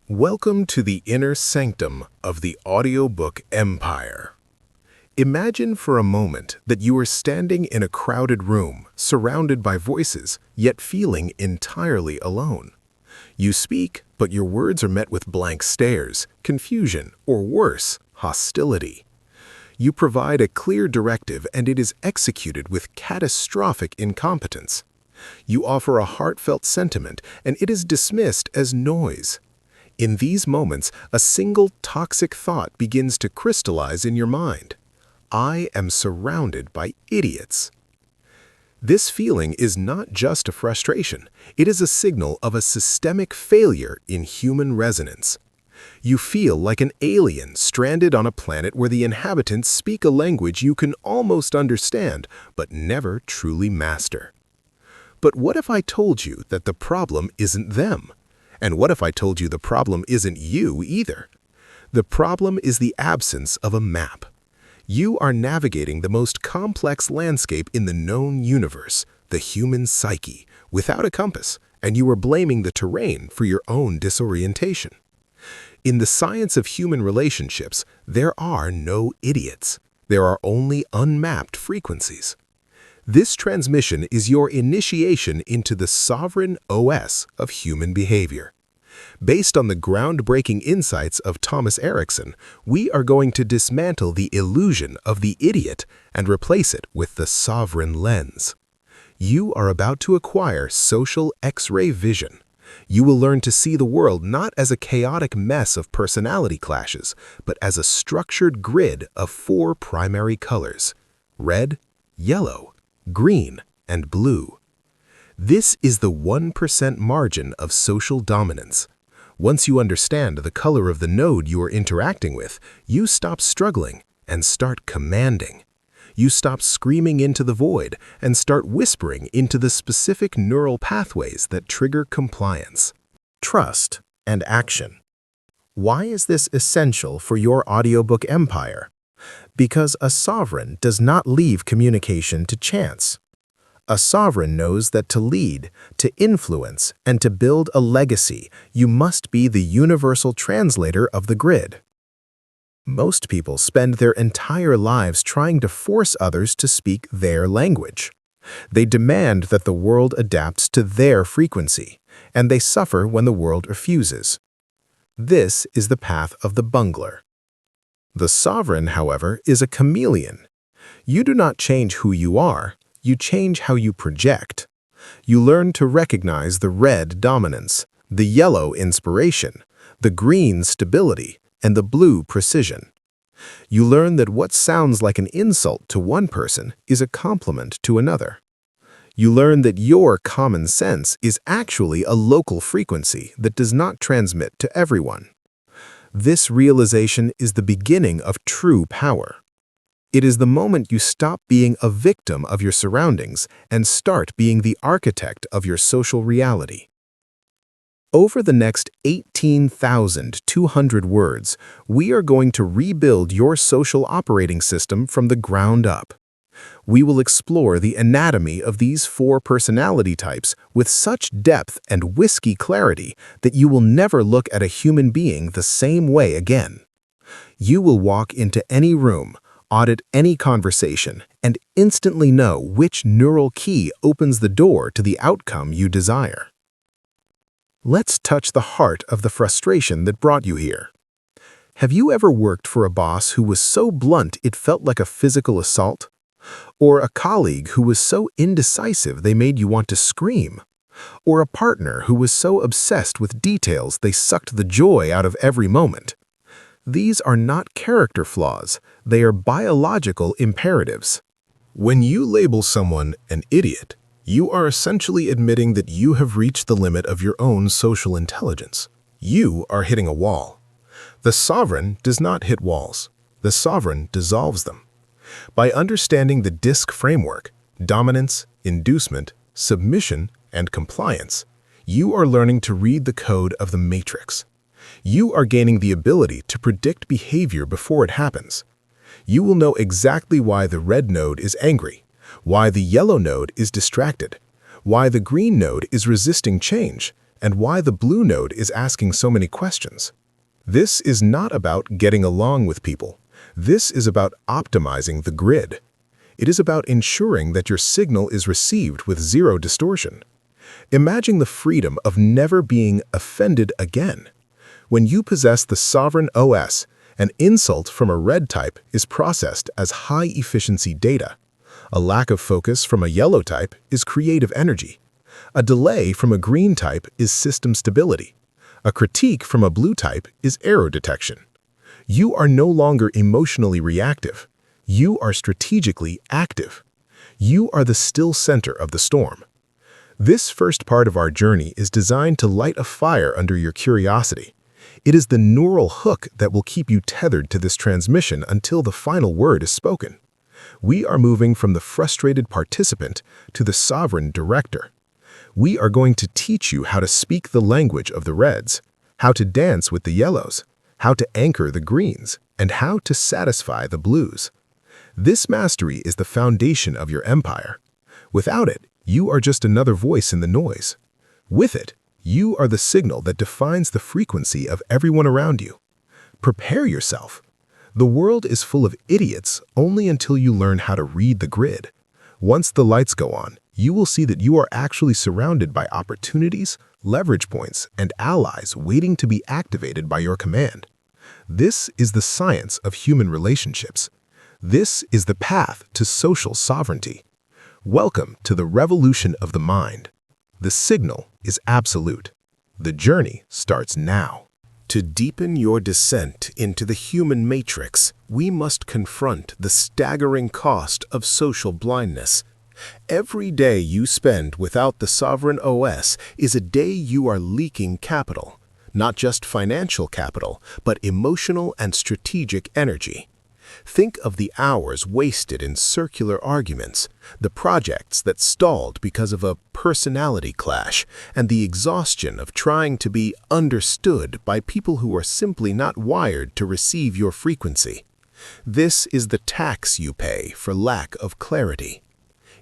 Welcome to the inner sanctum of the audiobook empire. Imagine for a moment that you are standing in a crowded room, surrounded by voices, yet feeling entirely alone. You speak, but your words are met with blank stares, confusion, or worse, hostility. You provide a clear directive and it is executed with catastrophic incompetence. You offer a heartfelt sentiment and it is dismissed as noise. In these moments, a single toxic thought begins to crystallize in your mind. I am surrounded by idiots. This feeling is not just a frustration, it is a signal of a systemic failure in human resonance. You feel like an alien stranded on a planet where the inhabitants speak a language you can almost understand, but never truly master. But what if I told you that the problem isn't them? And what if I told you the problem isn't you either? The problem is the absence of a map. You are navigating the most complex landscape in the known universe, the human psyche, without a compass, and you are blaming the terrain for your own disorientation. In the science of human relationships, there are no idiots. There are only unmapped frequencies. This transmission is your initiation into the sovereign OS of human behavior. Based on the groundbreaking insights of Thomas Erickson, we are going to dismantle the illusion of the idiot and replace it with the sovereign lens. You are about to acquire social X-ray vision. You will learn to see the world not as a chaotic mess of personality clashes, but as a structured grid of 4 primary colors: red, yellow, green, and blue. This is the 1% margin of social dominance. Once you understand the color of the node you are interacting with, you stop struggling and start commanding. You stop screaming into the void and start whispering into the specific neural pathways that trigger compliance, trust, and action. Why is this essential for your audiobook empire? Because a sovereign does not leave communication to chance. A sovereign knows that to lead, to influence, and to build a legacy, you must be the universal translator of the grid. Most people spend their entire lives trying to force others to speak their language. They demand that the world adapts to their frequency, and they suffer when the world refuses. This is the path of the bungler. The sovereign, however, is a chameleon. You do not change who you are, you change how you project. You learn to recognize the red dominance, the yellow inspiration, the green stability, and the blue precision. You learn that what sounds like an insult to one person is a compliment to another. You learn that your common sense is actually a local frequency that does not transmit to everyone. This realization is the beginning of true power. It is the moment you stop being a victim of your surroundings and start being the architect of your social reality. Over the next 18,200 words, we are going to rebuild your social operating system from the ground up. We will explore the anatomy of these 4 personality types with such depth and whiskey clarity that you will never look at a human being the same way again. You will walk into any room, audit any conversation, and instantly know which neural key opens the door to the outcome you desire. Let's touch the heart of the frustration that brought you here. Have you ever worked for a boss who was so blunt it felt like a physical assault? Or a colleague who was so indecisive they made you want to scream? Or a partner who was so obsessed with details they sucked the joy out of every moment? These are not character flaws, they are biological imperatives. When you label someone an idiot, you are essentially admitting that you have reached the limit of your own social intelligence. You are hitting a wall. The sovereign does not hit walls. The sovereign dissolves them. By understanding the DISC framework, dominance, inducement, submission, and compliance, you are learning to read the code of the matrix. You are gaining the ability to predict behavior before it happens. You will know exactly why the red node is angry, why the yellow node is distracted, why the green node is resisting change, and why the blue node is asking so many questions. This is not about getting along with people. This is about optimizing the grid. It is about ensuring that your signal is received with zero distortion. Imagine the freedom of never being offended again. When you possess the sovereign OS, an insult from a red type is processed as high-efficiency data. A lack of focus from a yellow type is creative energy. A delay from a green type is system stability. A critique from a blue type is error detection. You are no longer emotionally reactive. You are strategically active. You are the still center of the storm. This first part of our journey is designed to light a fire under your curiosity. It is the neural hook that will keep you tethered to this transmission until the final word is spoken. We are moving from the frustrated participant to the sovereign director. We are going to teach you how to speak the language of the reds, how to dance with the yellows, how to anchor the greens, and how to satisfy the blues. This mastery is the foundation of your empire. Without it, you are just another voice in the noise. With it, you are the signal that defines the frequency of everyone around you. Prepare yourself. The world is full of idiots only until you learn how to read the grid. Once the lights go on, you will see that you are actually surrounded by opportunities, leverage points, and allies waiting to be activated by your command. This is the science of human relationships. This is the path to social sovereignty. Welcome to the revolution of the mind. The signal is absolute. The journey starts now. To deepen your descent into the human matrix, we must confront the staggering cost of social blindness. Every day you spend without the sovereign OS is a day you are leaking capital. Not just financial capital, but emotional and strategic energy. Think of the hours wasted in circular arguments, the projects that stalled because of a personality clash, and the exhaustion of trying to be understood by people who are simply not wired to receive your frequency. This is the tax you pay for lack of clarity.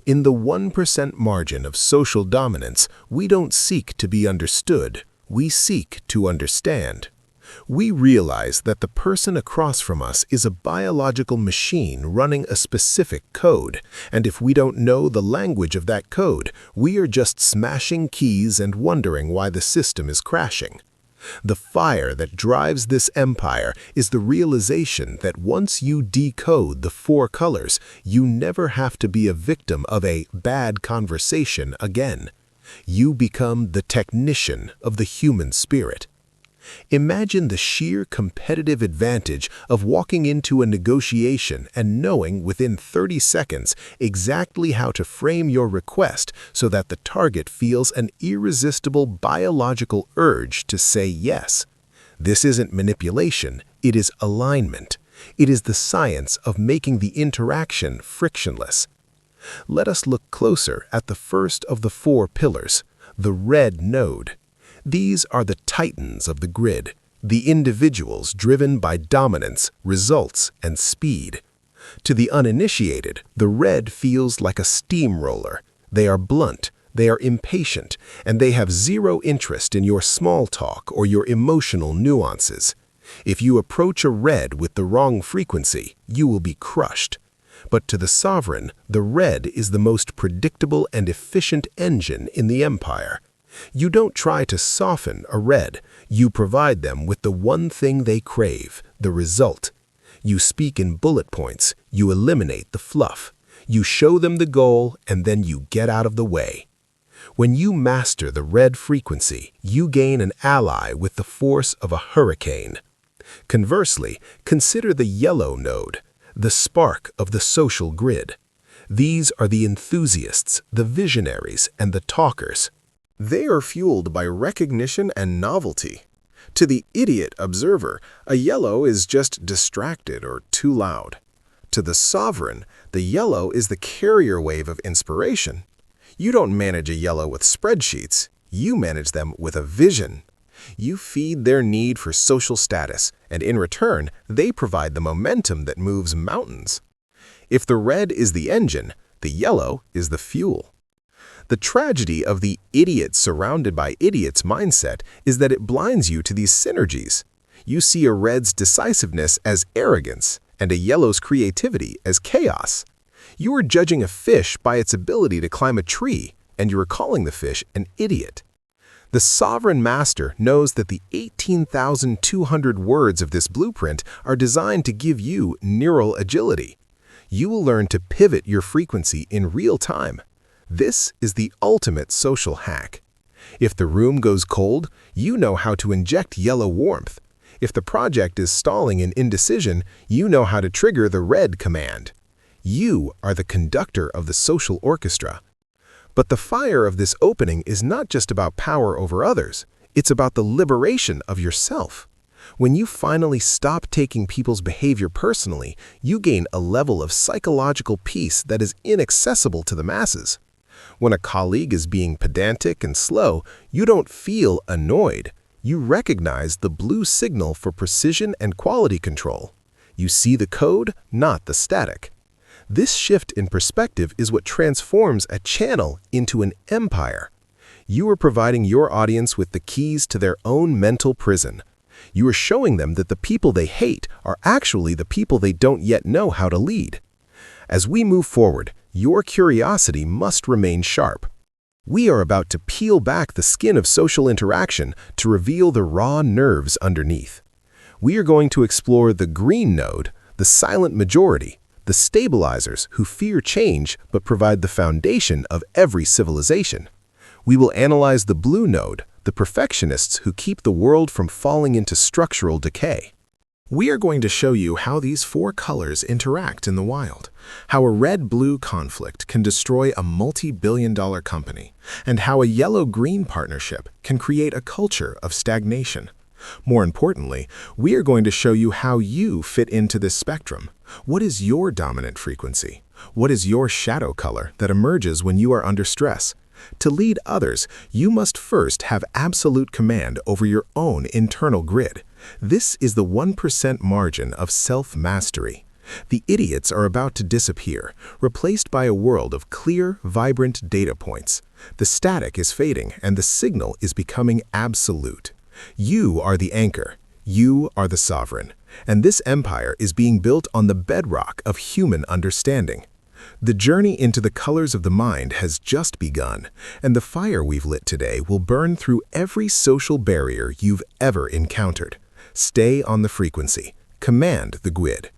In the 1% margin of social dominance, we don't seek to be understood, we seek to understand. We realize that the person across from us is a biological machine running a specific code, and if we don't know the language of that code, we are just smashing keys and wondering why the system is crashing. The fire that drives this empire is the realization that once you decode the 4 colors, you never have to be a victim of a bad conversation again. You become the technician of the human spirit. Imagine the sheer competitive advantage of walking into a negotiation and knowing within 30 seconds exactly how to frame your request so that the target feels an irresistible biological urge to say yes. This isn't manipulation, it is alignment. It is the science of making the interaction frictionless. Let us look closer at the first of the 4 pillars, the red node. These are the titans of the grid, the individuals driven by dominance, results, and speed. To the uninitiated, the red feels like a steamroller. They are blunt, they are impatient, and they have zero interest in your small talk or your emotional nuances. If you approach a red with the wrong frequency, you will be crushed. But to the sovereign, the red is the most predictable and efficient engine in the empire. You don't try to soften a red. You provide them with the one thing they crave, the result. You speak in bullet points. You eliminate the fluff. You show them the goal, and then you get out of the way. When you master the red frequency, you gain an ally with the force of a hurricane. Conversely, consider the yellow node, the spark of the social grid. These are the enthusiasts, the visionaries, and the talkers. They are fueled by recognition and novelty. To the idiot observer, a yellow is just distracted or too loud. To the sovereign, the yellow is the carrier wave of inspiration. You don't manage a yellow with spreadsheets. You manage them with a vision. You feed their need for social status, and in return, they provide the momentum that moves mountains. If the red is the engine, the yellow is the fuel. The tragedy of the idiot surrounded by idiots mindset is that it blinds you to these synergies. You see a red's decisiveness as arrogance and a yellow's creativity as chaos. You are judging a fish by its ability to climb a tree, and you are calling the fish an idiot. The sovereign master knows that the 18,200 words of this blueprint are designed to give you neural agility. You will learn to pivot your frequency in real time. This is the ultimate social hack. If the room goes cold, you know how to inject yellow warmth. If the project is stalling in indecision, you know how to trigger the red command. You are the conductor of the social orchestra. But the fire of this opening is not just about power over others, it's about the liberation of yourself. When you finally stop taking people's behavior personally, you gain a level of psychological peace that is inaccessible to the masses. When a colleague is being pedantic and slow, you don't feel annoyed. You recognize the blue signal for precision and quality control. You see the code, not the static. This shift in perspective is what transforms a channel into an empire. You are providing your audience with the keys to their own mental prison. You are showing them that the people they hate are actually the people they don't yet know how to lead. As we move forward, your curiosity must remain sharp. We are about to peel back the skin of social interaction to reveal the raw nerves underneath. We are going to explore the green node, the silent majority, the stabilizers who fear change but provide the foundation of every civilization. We will analyze the blue node, the perfectionists who keep the world from falling into structural decay. We are going to show you how these four colors interact in the wild, how a red-blue conflict can destroy a multi-billion-dollar company, and how a yellow-green partnership can create a culture of stagnation. More importantly, we are going to show you how you fit into this spectrum. What is your dominant frequency? What is your shadow color that emerges when you are under stress? To lead others, you must first have absolute command over your own internal grid. This is the 1% margin of self-mastery. The idiots are about to disappear, replaced by a world of clear, vibrant data points. The static is fading and the signal is becoming absolute. You are the anchor. You are the sovereign. And this empire is being built on the bedrock of human understanding. The journey into the colors of the mind has just begun, and the fire we've lit today will burn through every social barrier you've ever encountered. Stay on the frequency. Command the grid.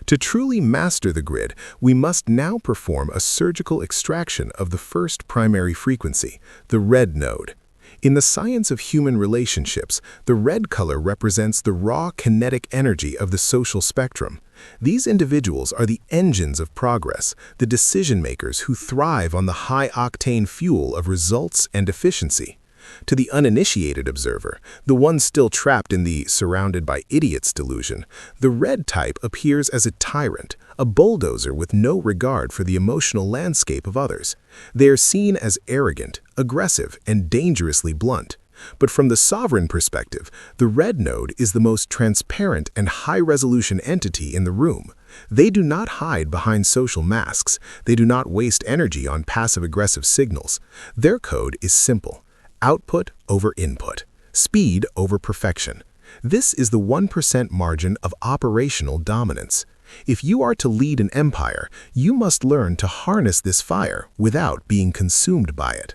To truly master the grid, we must now perform a surgical extraction of the first primary frequency, the red node. In the science of human relationships, the red color represents the raw kinetic energy of the social spectrum. These individuals are the engines of progress, the decision-makers who thrive on the high-octane fuel of results and efficiency. To the uninitiated observer, the one still trapped in the surrounded by idiots delusion, the red type appears as a tyrant, a bulldozer with no regard for the emotional landscape of others. They are seen as arrogant, aggressive, and dangerously blunt. But from the sovereign perspective, the red node is the most transparent and high-resolution entity in the room. They do not hide behind social masks. They do not waste energy on passive-aggressive signals. Their code is simple. Output over input. Speed over perfection. This is the 1% margin of operational dominance. If you are to lead an empire, you must learn to harness this fire without being consumed by it.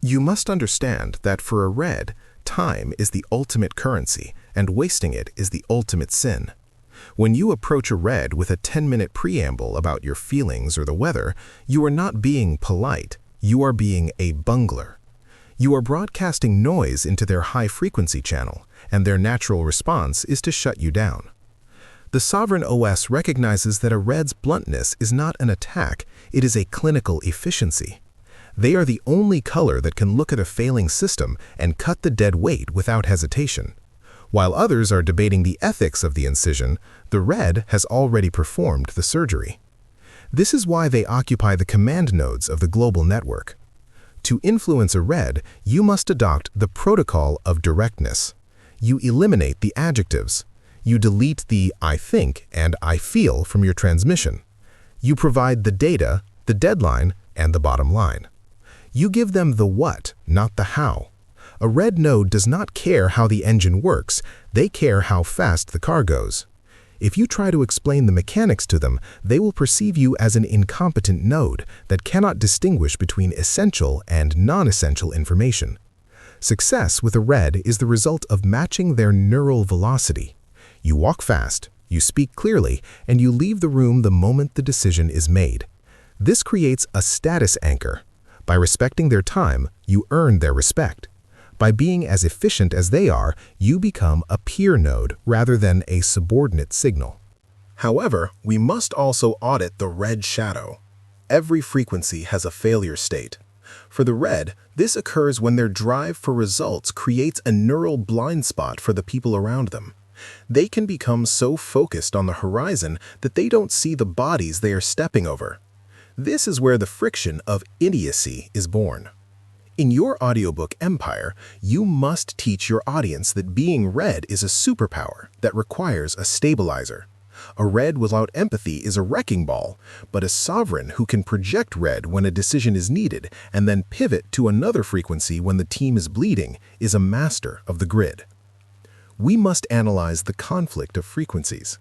You must understand that for a red, time is the ultimate currency, and wasting it is the ultimate sin. When you approach a red with a 10-minute preamble about your feelings or the weather, you are not being polite, you are being a bungler. You are broadcasting noise into their high-frequency channel, and their natural response is to shut you down. The Sovereign OS recognizes that a red's bluntness is not an attack, it is a clinical efficiency. They are the only color that can look at a failing system and cut the dead weight without hesitation. While others are debating the ethics of the incision, the red has already performed the surgery. This is why they occupy the command nodes of the global network. To influence a red, you must adopt the protocol of directness. You eliminate the adjectives. You delete the I think and I feel from your transmission. You provide the data, the deadline, and the bottom line. You give them the what, not the how. A red node does not care how the engine works, they care how fast the car goes. If you try to explain the mechanics to them, they will perceive you as an incompetent node that cannot distinguish between essential and non-essential information. Success with a red is the result of matching their neural velocity. You walk fast, you speak clearly, and you leave the room the moment the decision is made. This creates a status anchor. By respecting their time, you earn their respect. By being as efficient as they are, you become a peer node rather than a subordinate signal. However, we must also audit the red shadow. Every frequency has a failure state. For the red, this occurs when their drive for results creates a neural blind spot for the people around them. They can become so focused on the horizon that they don't see the bodies they are stepping over. This is where the friction of idiocy is born. In your audiobook empire, you must teach your audience that being red is a superpower that requires a stabilizer. A red without empathy is a wrecking ball, but a sovereign who can project red when a decision is needed and then pivot to another frequency when the team is bleeding is a master of the grid. We must analyze the conflict of frequencies.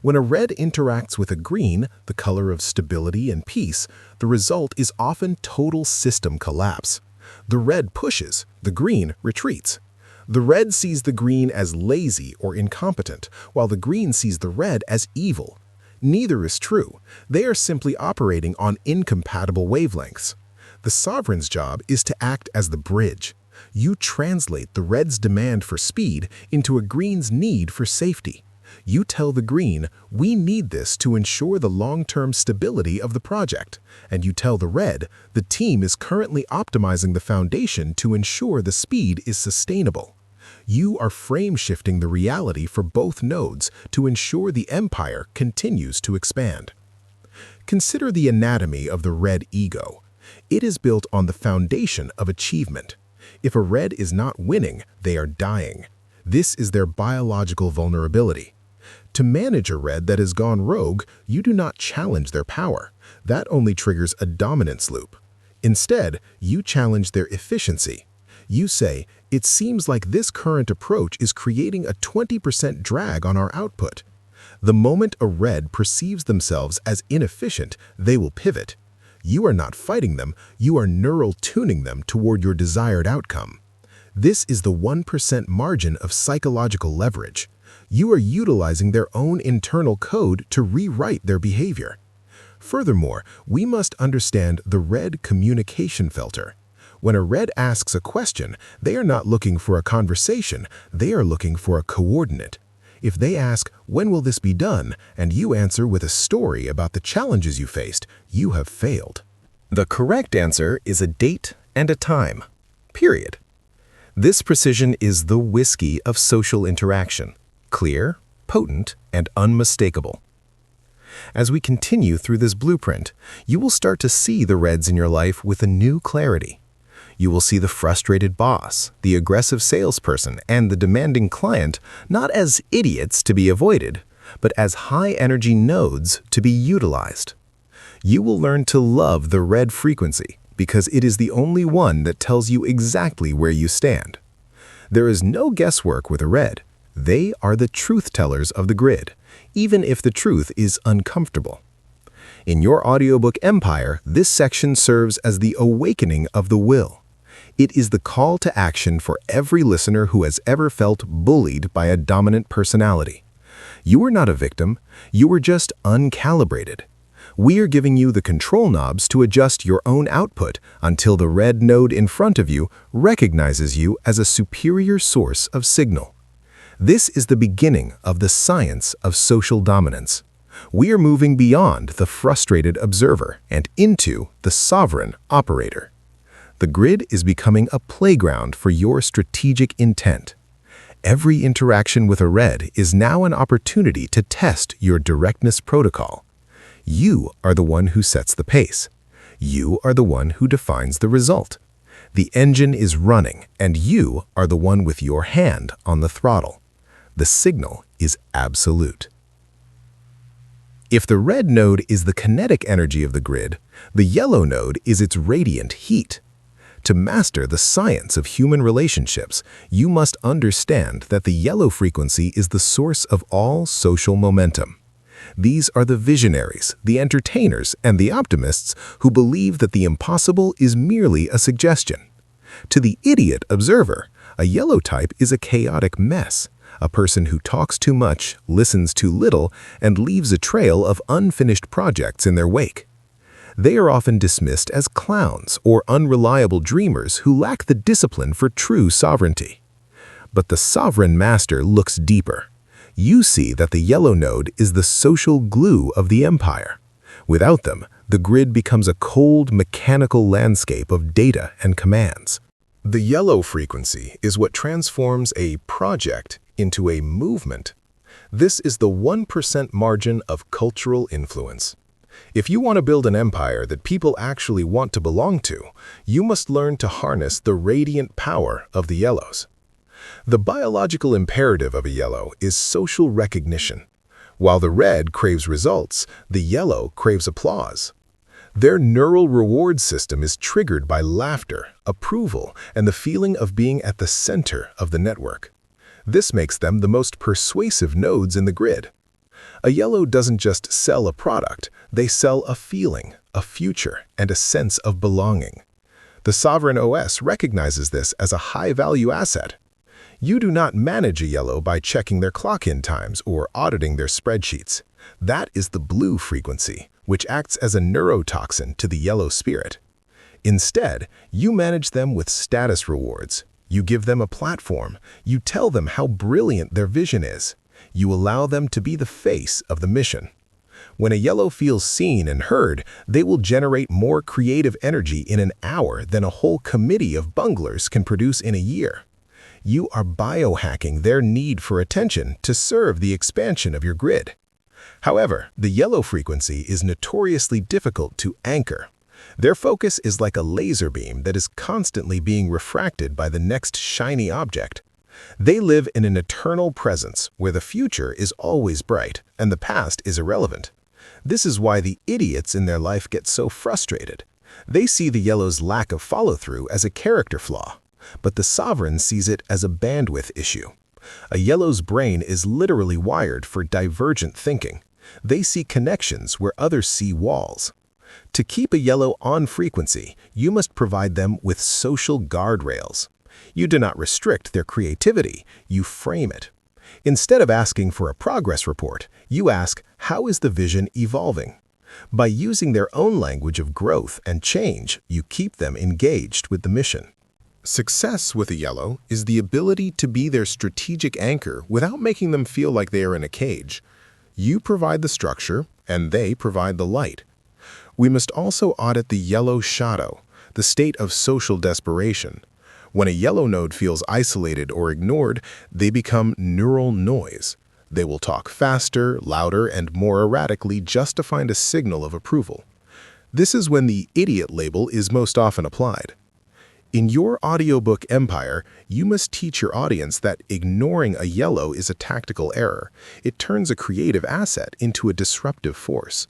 When a red interacts with a green, the color of stability and peace, the result is often total system collapse. The red pushes, the green retreats. The red sees the green as lazy or incompetent, while the green sees the red as evil. Neither is true. They are simply operating on incompatible wavelengths. The sovereign's job is to act as the bridge. You translate the red's demand for speed into a green's need for safety. You tell the green, we need this to ensure the long-term stability of the project. And you tell the red, the team is currently optimizing the foundation to ensure the speed is sustainable. You are frame-shifting the reality for both nodes to ensure the empire continues to expand. Consider the anatomy of the red ego. It is built on the foundation of achievement. If a red is not winning, they are dying. This is their biological vulnerability. To manage a red that has gone rogue, you do not challenge their power. That only triggers a dominance loop. Instead, you challenge their efficiency. You say, it seems like this current approach is creating a 20% drag on our output. The moment a red perceives themselves as inefficient, they will pivot. You are not fighting them, you are neural tuning them toward your desired outcome. This is the 1% margin of psychological leverage. You are utilizing their own internal code to rewrite their behavior. Furthermore, we must understand the red communication filter. When a red asks a question, they are not looking for a conversation, they are looking for a coordinate. If they ask, when will this be done, and you answer with a story about the challenges you faced, you have failed. The correct answer is a date and a time. Period. This precision is the whiskey of social interaction. Clear, potent, and unmistakable. As we continue through this blueprint, you will start to see the reds in your life with a new clarity. You will see the frustrated boss, the aggressive salesperson, and the demanding client not as idiots to be avoided, but as high-energy nodes to be utilized. You will learn to love the red frequency because it is the only one that tells you exactly where you stand. There is no guesswork with a red. They are the truth tellers of the grid, even if the truth is uncomfortable. In your audiobook empire, this section serves as the awakening of the will. It is the call to action for every listener who has ever felt bullied by a dominant personality. You are not a victim, you were just uncalibrated. We are giving you the control knobs to adjust your own output until the red node in front of you recognizes you as a superior source of signal. This is the beginning of the science of social dominance. We are moving beyond the frustrated observer and into the sovereign operator. The grid is becoming a playground for your strategic intent. Every interaction with a red is now an opportunity to test your directness protocol. You are the one who sets the pace. You are the one who defines the result. The engine is running, and you are the one with your hand on the throttle. The signal is absolute. If the red node is the kinetic energy of the grid, the yellow node is its radiant heat. To master the science of human relationships, you must understand that the yellow frequency is the source of all social momentum. These are the visionaries, the entertainers, and the optimists who believe that the impossible is merely a suggestion. To the idiot observer, a yellow type is a chaotic mess, a person who talks too much, listens too little, and leaves a trail of unfinished projects in their wake. They are often dismissed as clowns or unreliable dreamers who lack the discipline for true sovereignty. But the sovereign master looks deeper. You see that the yellow node is the social glue of the empire. Without them, the grid becomes a cold, mechanical landscape of data and commands. The yellow frequency is what transforms a project into a movement. This is the 1% margin of cultural influence. If you want to build an empire that people actually want to belong to, you must learn to harness the radiant power of the yellows. The biological imperative of a yellow is social recognition. While the red craves results, the yellow craves applause. Their neural reward system is triggered by laughter, approval, and the feeling of being at the center of the network. This makes them the most persuasive nodes in the grid. A yellow doesn't just sell a product, they sell a feeling, a future, and a sense of belonging. The Sovereign OS recognizes this as a high-value asset. You do not manage a yellow by checking their clock-in times or auditing their spreadsheets. That is the blue frequency, which acts as a neurotoxin to the yellow spirit. Instead, you manage them with status rewards. You give them a platform. You tell them how brilliant their vision is. You allow them to be the face of the mission. When a yellow feels seen and heard, they will generate more creative energy in an hour than a whole committee of bunglers can produce in a year. You are biohacking their need for attention to serve the expansion of your grid. However, the yellow frequency is notoriously difficult to anchor. Their focus is like a laser beam that is constantly being refracted by the next shiny object. They live in an eternal presence where the future is always bright and the past is irrelevant. This is why the idiots in their life get so frustrated. They see the yellow's lack of follow-through as a character flaw, but the sovereign sees it as a bandwidth issue. A yellow's brain is literally wired for divergent thinking. They see connections where others see walls. To keep a yellow on frequency, you must provide them with social guardrails. You do not restrict their creativity, you frame it. Instead of asking for a progress report, you ask, how is the vision evolving? By using their own language of growth and change, you keep them engaged with the mission. Success with a yellow is the ability to be their strategic anchor without making them feel like they are in a cage. You provide the structure, and they provide the light. We must also audit the yellow shadow, the state of social desperation. When a yellow node feels isolated or ignored, they become neural noise. They will talk faster, louder, and more erratically just to find a signal of approval. This is when the idiot label is most often applied. In your audiobook empire, you must teach your audience that ignoring a yellow is a tactical error. It turns a creative asset into a disruptive force.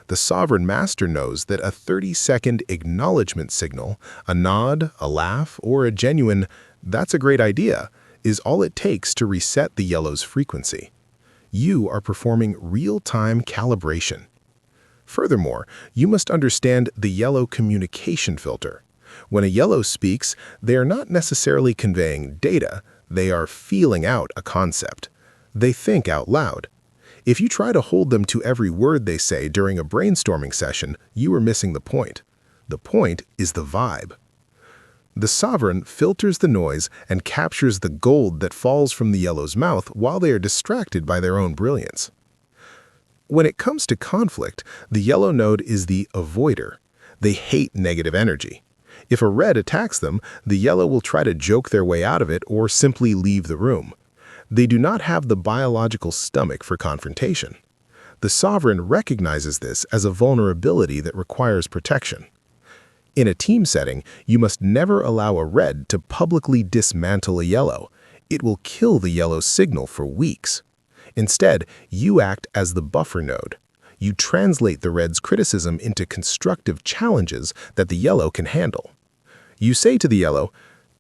The sovereign master knows that a 30-second acknowledgement signal, a nod, a laugh, or a genuine, "that's a great idea," is all it takes to reset the yellow's frequency. You are performing real-time calibration. Furthermore, you must understand the yellow communication filter. When a yellow speaks, they are not necessarily conveying data, they are feeling out a concept. They think out loud. If you try to hold them to every word they say during a brainstorming session, you are missing the point. The point is the vibe. The sovereign filters the noise and captures the gold that falls from the yellow's mouth while they are distracted by their own brilliance. When it comes to conflict, the yellow node is the avoider. They hate negative energy. If a red attacks them, the yellow will try to joke their way out of it or simply leave the room. They do not have the biological stomach for confrontation. The sovereign recognizes this as a vulnerability that requires protection. In a team setting, you must never allow a red to publicly dismantle a yellow. It will kill the yellow's signal for weeks. Instead, you act as the buffer node. You translate the red's criticism into constructive challenges that the yellow can handle. You say to the yellow,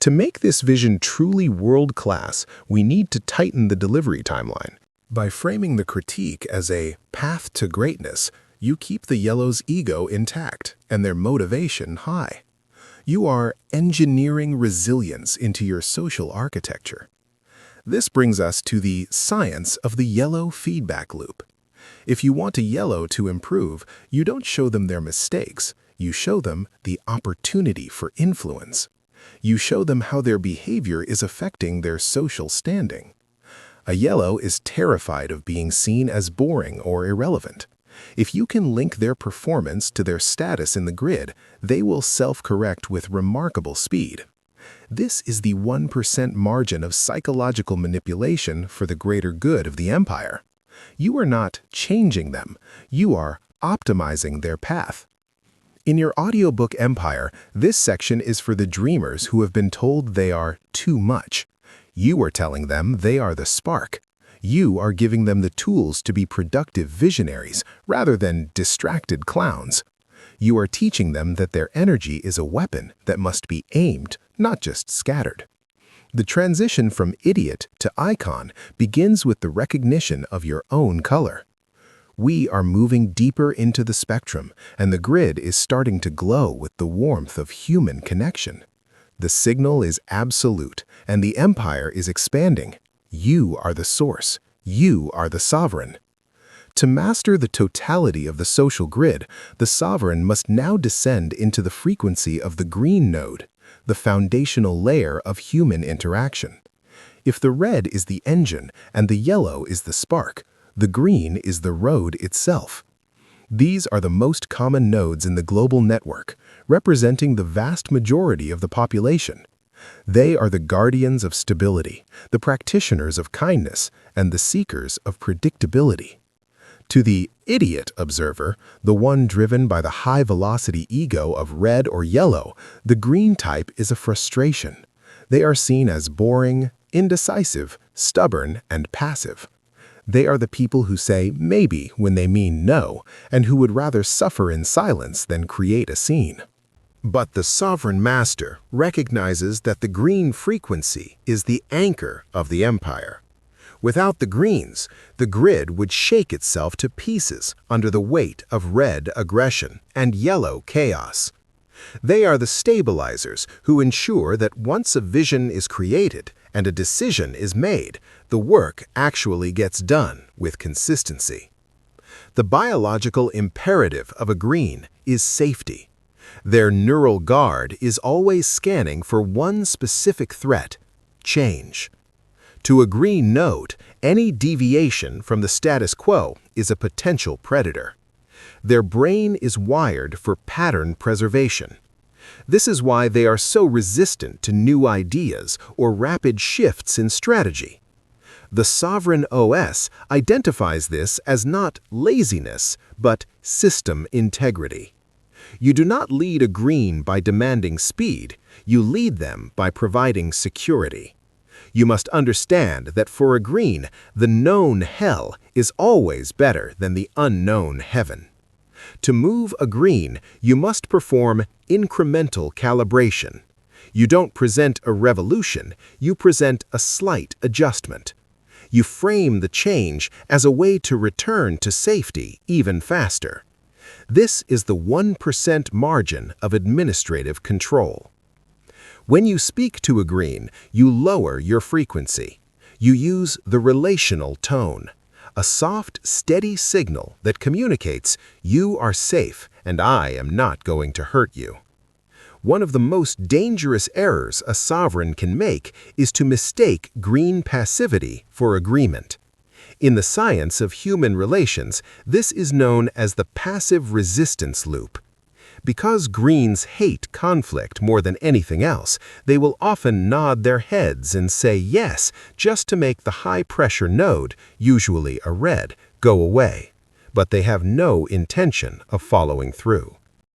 "To make this vision truly world-class, we need to tighten the delivery timeline." By framing the critique as a path to greatness, you keep the yellow's ego intact and their motivation high. You are engineering resilience into your social architecture. This brings us to the science of the yellow feedback loop. If you want a yellow to improve, you don't show them their mistakes. You show them the opportunity for influence. You show them how their behavior is affecting their social standing. A yellow is terrified of being seen as boring or irrelevant. If you can link their performance to their status in the grid, they will self-correct with remarkable speed. This is the 1% margin of psychological manipulation for the greater good of the empire. You are not changing them, you are optimizing their path. In your audiobook empire, this section is for the dreamers who have been told they are too much. You are telling them they are the spark. You are giving them the tools to be productive visionaries rather than distracted clowns. You are teaching them that their energy is a weapon that must be aimed, not just scattered. The transition from idiot to icon begins with the recognition of your own color. We are moving deeper into the spectrum, and the grid is starting to glow with the warmth of human connection. The signal is absolute, and the empire is expanding. You are the source. You are the sovereign. To master the totality of the social grid, the sovereign must now descend into the frequency of the green node, the foundational layer of human interaction. If the red is the engine and the yellow is the spark, the green is the road itself. These are the most common nodes in the global network, representing the vast majority of the population. They are the guardians of stability, the practitioners of kindness, and the seekers of predictability. To the idiot observer, the one driven by the high-velocity ego of red or yellow, the green type is a frustration. They are seen as boring, indecisive, stubborn, and passive. They are the people who say maybe when they mean no, and who would rather suffer in silence than create a scene. But the sovereign master recognizes that the green frequency is the anchor of the empire. Without the greens, the grid would shake itself to pieces under the weight of red aggression and yellow chaos. They are the stabilizers who ensure that once a vision is created and a decision is made, the work actually gets done with consistency. The biological imperative of a green is safety. Their neural guard is always scanning for one specific threat: change. To a green node, any deviation from the status quo is a potential predator. Their brain is wired for pattern preservation. This is why they are so resistant to new ideas or rapid shifts in strategy. The sovereign OS identifies this as not laziness, but system integrity. You do not lead a green by demanding speed, you lead them by providing security. You must understand that for a green, the known hell is always better than the unknown heaven. To move a green, you must perform incremental calibration. You don't present a revolution, you present a slight adjustment. You frame the change as a way to return to safety even faster. This is the 1% margin of administrative control. When you speak to a green, you lower your frequency. You use the relational tone, a soft, steady signal that communicates, "You are safe and I am not going to hurt you." One of the most dangerous errors a sovereign can make is to mistake green passivity for agreement. In the science of human relations, this is known as the passive resistance loop. Because greens hate conflict more than anything else, they will often nod their heads and say yes just to make the high-pressure node, usually a red, go away. But they have no intention of following through.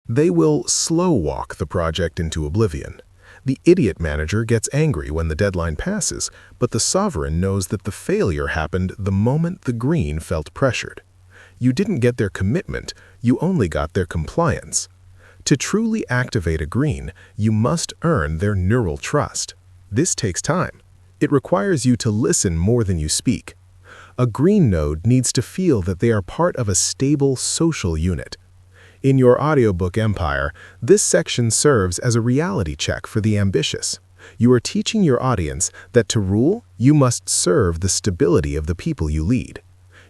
They will slow-walk the project into oblivion. The idiot manager gets angry when the deadline passes, but the sovereign knows that the failure happened the moment the green felt pressured. You didn't get their commitment, you only got their compliance. To truly activate a green, you must earn their neural trust. This takes time. It requires you to listen more than you speak. A green node needs to feel that they are part of a stable social unit. In your audiobook empire, this section serves as a reality check for the ambitious. You are teaching your audience that to rule, you must serve the stability of the people you lead.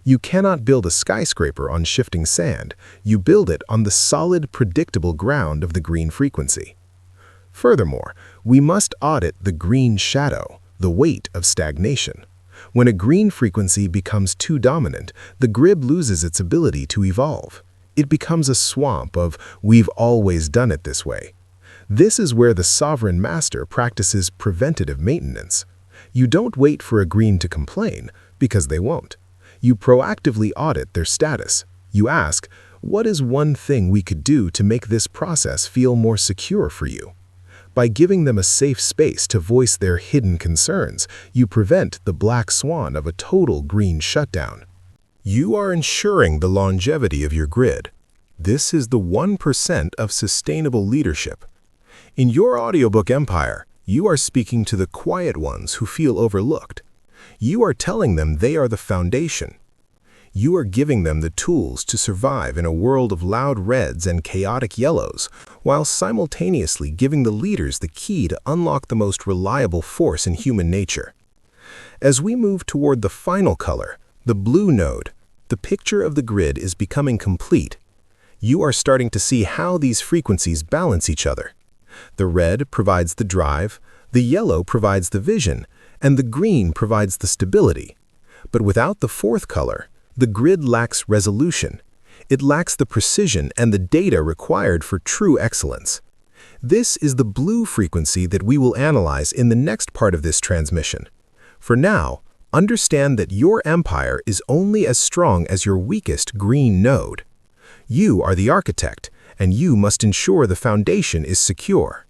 You cannot build a skyscraper on shifting sand. You build it on the solid, predictable ground of the green frequency. Furthermore, we must audit the green shadow, the weight of stagnation. When a green frequency becomes too dominant, the grid loses its ability to evolve. It becomes a swamp of "we've always done it this way." This is where the sovereign master practices preventative maintenance. You don't wait for a green to complain, because they won't. You proactively audit their status. You ask, what is one thing we could do to make this process feel more secure for you? By giving them a safe space to voice their hidden concerns, you prevent the black swan of a total green shutdown. You are ensuring the longevity of your grid. This is the 1% of sustainable leadership. In your audiobook empire, you are speaking to the quiet ones who feel overlooked. You are telling them they are the foundation. You are giving them the tools to survive in a world of loud reds and chaotic yellows, while simultaneously giving the leaders the key to unlock the most reliable force in human nature. As we move toward the final color, the blue node, the picture of the grid is becoming complete. You are starting to see how these frequencies balance each other. The red provides the drive, the yellow provides the vision, and the green provides the stability. But without the fourth color, the grid lacks resolution. It lacks the precision and the data required for true excellence. This is the blue frequency that we will analyze in the next part of this transmission. For now, understand that your empire is only as strong as your weakest green node. You are the architect, and you must ensure the foundation is secure.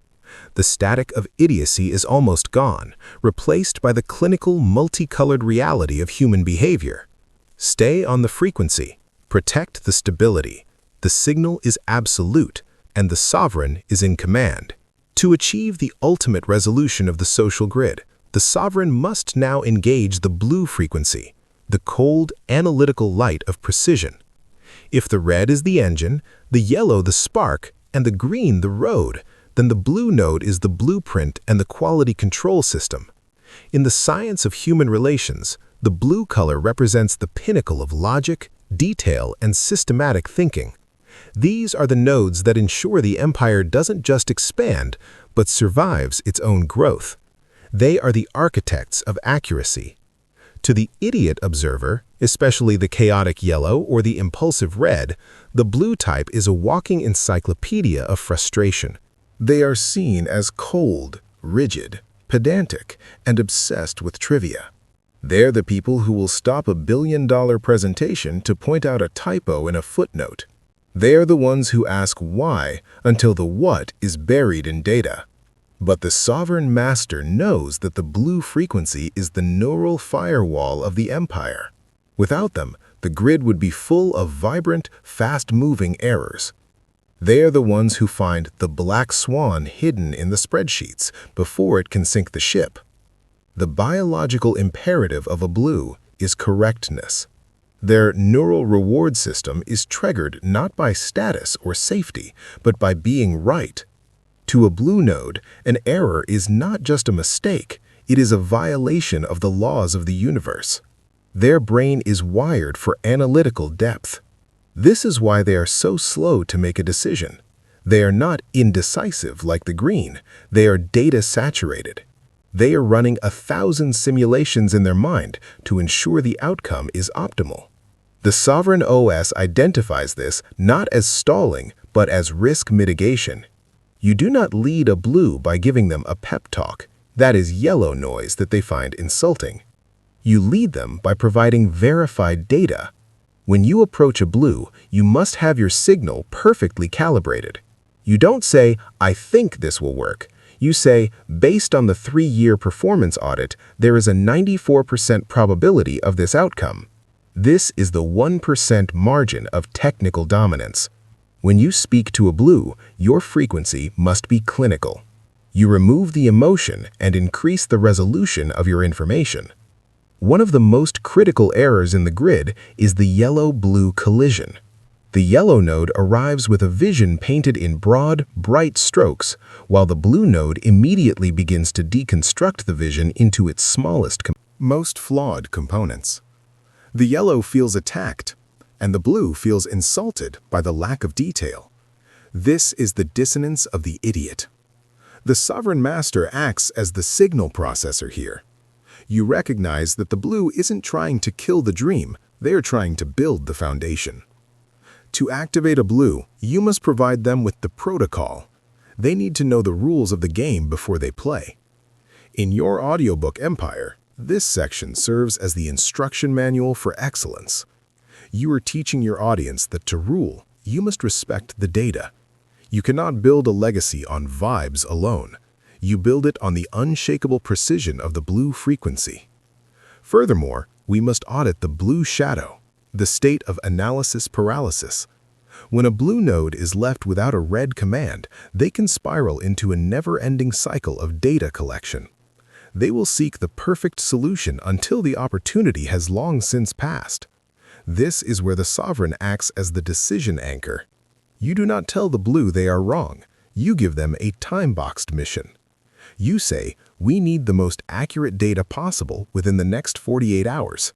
The static of idiocy is almost gone, replaced by the clinical, multicolored reality of human behavior. Stay on the frequency. Protect the stability. The signal is absolute, and the sovereign is in command. To achieve the ultimate resolution of the social grid, the sovereign must now engage the blue frequency, the cold, analytical light of precision. If the red is the engine, the yellow the spark, and the green the road, then the blue node is the blueprint and the quality control system. In the science of human relations, the blue color represents the pinnacle of logic, detail, and systematic thinking. These are the nodes that ensure the empire doesn't just expand, but survives its own growth. They are the architects of accuracy. To the idiot observer, especially the chaotic yellow or the impulsive red, the blue type is a walking encyclopedia of frustration. They are seen as cold, rigid, pedantic, and obsessed with trivia. They're the people who will stop a billion-dollar presentation to point out a typo in a footnote. They're the ones who ask why until the what is buried in data. But the sovereign master knows that the blue frequency is the neural firewall of the empire. Without them, the grid would be full of vibrant, fast-moving errors. They are the ones who find the black swan hidden in the spreadsheets before it can sink the ship. The biological imperative of a blue is correctness. Their neural reward system is triggered not by status or safety, but by being right. To a blue node, an error is not just a mistake, it is a violation of the laws of the universe. Their brain is wired for analytical depth. This is why they are so slow to make a decision. They are not indecisive like the green, they are data-saturated. They are running 1,000 simulations in their mind to ensure the outcome is optimal. The sovereign OS identifies this not as stalling, but as risk mitigation. You do not lead a blue by giving them a pep talk. That is yellow noise that they find insulting. You lead them by providing verified data. When you approach a blue, you must have your signal perfectly calibrated. You don't say, "I think this will work." You say, "Based on the 3-year performance audit, there is a 94% probability of this outcome." This is the 1% margin of technical dominance. When you speak to a blue, your frequency must be clinical. You remove the emotion and increase the resolution of your information. One of the most critical errors in the grid is the yellow-blue collision. The yellow node arrives with a vision painted in broad, bright strokes, while the blue node immediately begins to deconstruct the vision into its smallest, most flawed components. The yellow feels attacked, and the blue feels insulted by the lack of detail. This is the dissonance of the idiot. The sovereign master acts as the signal processor here. You recognize that the blue isn't trying to kill the dream, they are trying to build the foundation. To activate a blue, you must provide them with the protocol. They need to know the rules of the game before they play. In your audiobook empire, this section serves as the instruction manual for excellence. You are teaching your audience that to rule, you must respect the data. You cannot build a legacy on vibes alone. You build it on the unshakable precision of the blue frequency. Furthermore, we must audit the blue shadow, the state of analysis paralysis. When a blue node is left without a red command, they can spiral into a never-ending cycle of data collection. They will seek the perfect solution until the opportunity has long since passed. This is where the sovereign acts as the decision anchor. You do not tell the blue they are wrong. You give them a time-boxed mission. You say, we need the most accurate data possible within the next 48 hours.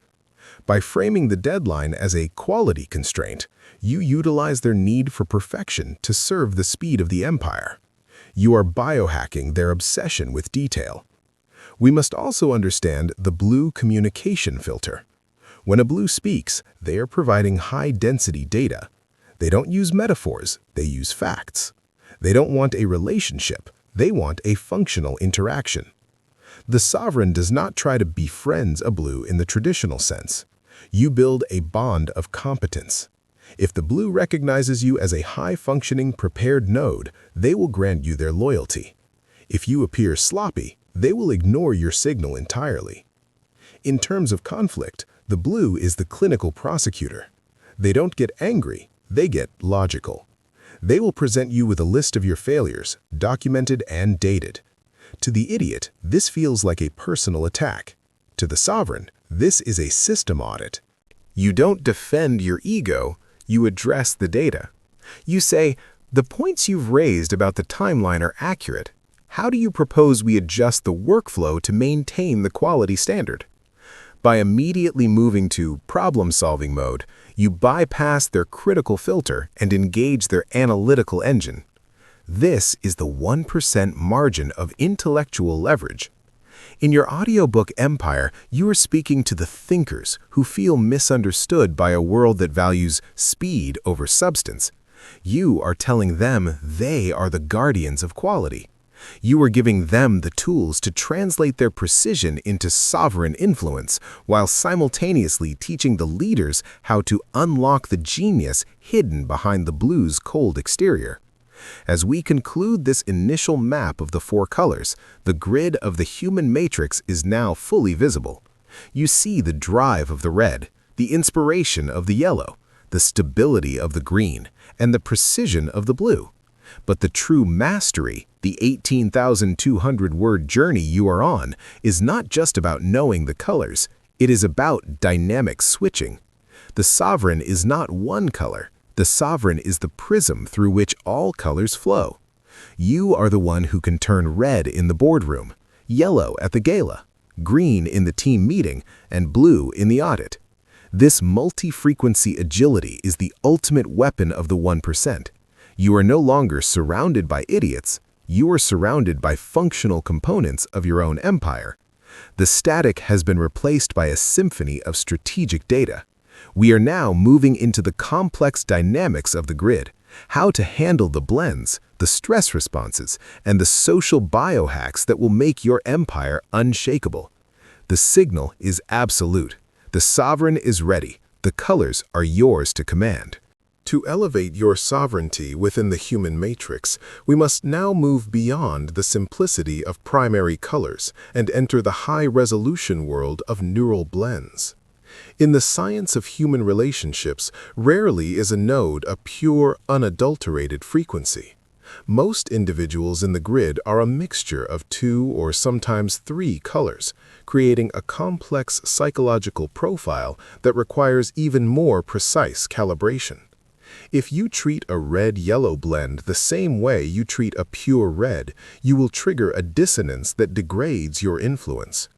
By framing the deadline as a quality constraint, you utilize their need for perfection to serve the speed of the empire. You are biohacking their obsession with detail. We must also understand the blue communication filter. When a blue speaks, they are providing high-density data. They don't use metaphors, they use facts. They don't want a relationship, they want a functional interaction. The sovereign does not try to befriend a blue in the traditional sense. You build a bond of competence. If the blue recognizes you as a high-functioning, prepared node, they will grant you their loyalty. If you appear sloppy, they will ignore your signal entirely. In terms of conflict, the blue is the clinical prosecutor. They don't get angry, they get logical. They will present you with a list of your failures, documented and dated. To the idiot, this feels like a personal attack. To the sovereign, this is a system audit. You don't defend your ego, you address the data. You say, the points you've raised about the timeline are accurate. How do you propose we adjust the workflow to maintain the quality standard? By immediately moving to problem-solving mode, you bypass their critical filter and engage their analytical engine. This is the 1% margin of intellectual leverage. In your audiobook empire, you are speaking to the thinkers who feel misunderstood by a world that values speed over substance. You are telling them they are the guardians of quality. You are giving them the tools to translate their precision into sovereign influence, while simultaneously teaching the leaders how to unlock the genius hidden behind the blue's cold exterior. As we conclude this initial map of the four colors, the grid of the human matrix is now fully visible. You see the drive of the red, the inspiration of the yellow, the stability of the green, and the precision of the blue. But the true mastery, the 18,200-word journey you are on, is not just about knowing the colors. It is about dynamic switching. The sovereign is not one color. The sovereign is the prism through which all colors flow. You are the one who can turn red in the boardroom, yellow at the gala, green in the team meeting, and blue in the audit. This multi-frequency agility is the ultimate weapon of the 1%. You are no longer surrounded by idiots, you are surrounded by functional components of your own empire. The static has been replaced by a symphony of strategic data. We are now moving into the complex dynamics of the grid, how to handle the blends, the stress responses, and the social biohacks that will make your empire unshakable. The signal is absolute. The sovereign is ready. The colors are yours to command. To elevate your sovereignty within the human matrix, we must now move beyond the simplicity of primary colors and enter the high-resolution world of neural blends. In the science of human relationships, rarely is a node a pure, unadulterated frequency. Most individuals in the grid are a mixture of 2 or sometimes 3 colors, creating a complex psychological profile that requires even more precise calibration. If you treat a red-yellow blend the same way you treat a pure red, you will trigger a dissonance that degrades your influence.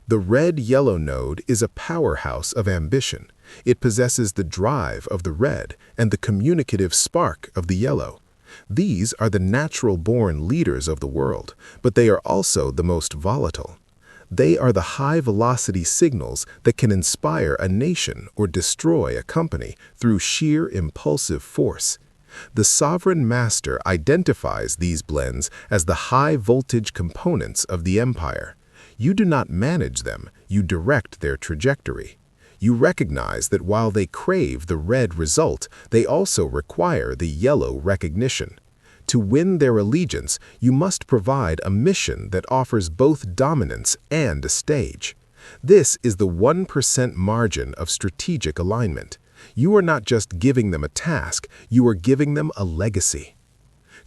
The red-yellow node is a powerhouse of ambition. It possesses the drive of the red and the communicative spark of the yellow. These are the natural-born leaders of the world, but they are also the most volatile. They are the high-velocity signals that can inspire a nation or destroy a company through sheer impulsive force. The sovereign master identifies these blends as the high-voltage components of the empire. You do not manage them, you direct their trajectory. You recognize that while they crave the red result, they also require the yellow recognition. To win their allegiance, you must provide a mission that offers both dominance and a stage. This is the 1% margin of strategic alignment. You are not just giving them a task, you are giving them a legacy.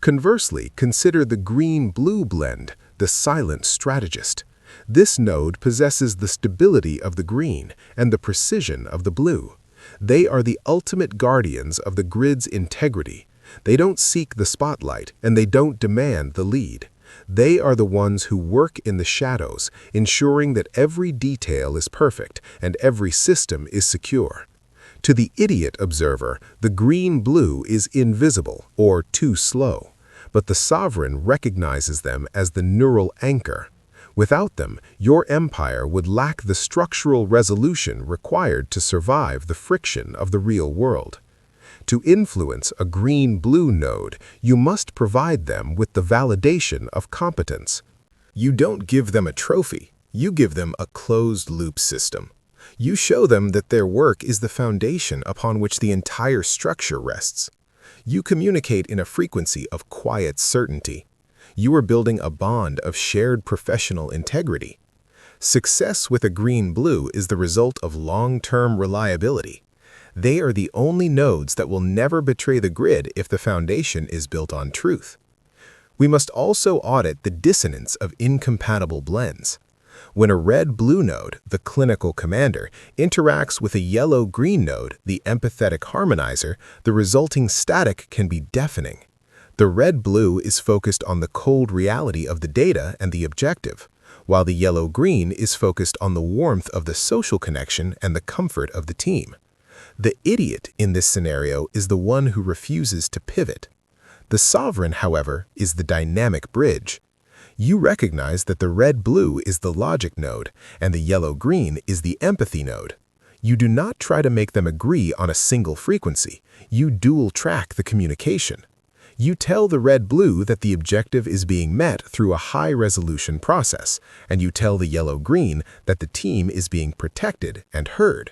Conversely, consider the green-blue blend, the silent strategist. This node possesses the stability of the green and the precision of the blue. They are the ultimate guardians of the grid's integrity. They don't seek the spotlight, and they don't demand the lead. They are the ones who work in the shadows, ensuring that every detail is perfect and every system is secure. To the idiot observer, the green-blue is invisible or too slow, but the sovereign recognizes them as the neural anchor. Without them, your empire would lack the structural resolution required to survive the friction of the real world. To influence a green-blue node, you must provide them with the validation of competence. You don't give them a trophy, you give them a closed-loop system. You show them that their work is the foundation upon which the entire structure rests. You communicate in a frequency of quiet certainty. You are building a bond of shared professional integrity. Success with a green-blue is the result of long-term reliability. They are the only nodes that will never betray the grid if the foundation is built on truth. We must also audit the dissonance of incompatible blends. When a red-blue node, the clinical commander, interacts with a yellow-green node, the empathetic harmonizer, the resulting static can be deafening. The red-blue is focused on the cold reality of the data and the objective, while the yellow-green is focused on the warmth of the social connection and the comfort of the team. The idiot in this scenario is the one who refuses to pivot. The sovereign, however, is the dynamic bridge. You recognize that the red-blue is the logic node and the yellow-green is the empathy node. You do not try to make them agree on a single frequency. You dual-track the communication. You tell the red-blue that the objective is being met through a high-resolution process, and you tell the yellow-green that the team is being protected and heard.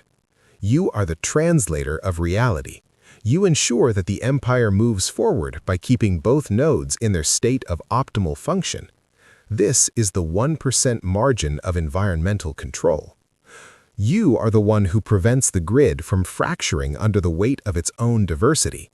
You are the translator of reality. You ensure that the empire moves forward by keeping both nodes in their state of optimal function. This is the 1% margin of environmental control. You are the one who prevents the grid from fracturing under the weight of its own diversity.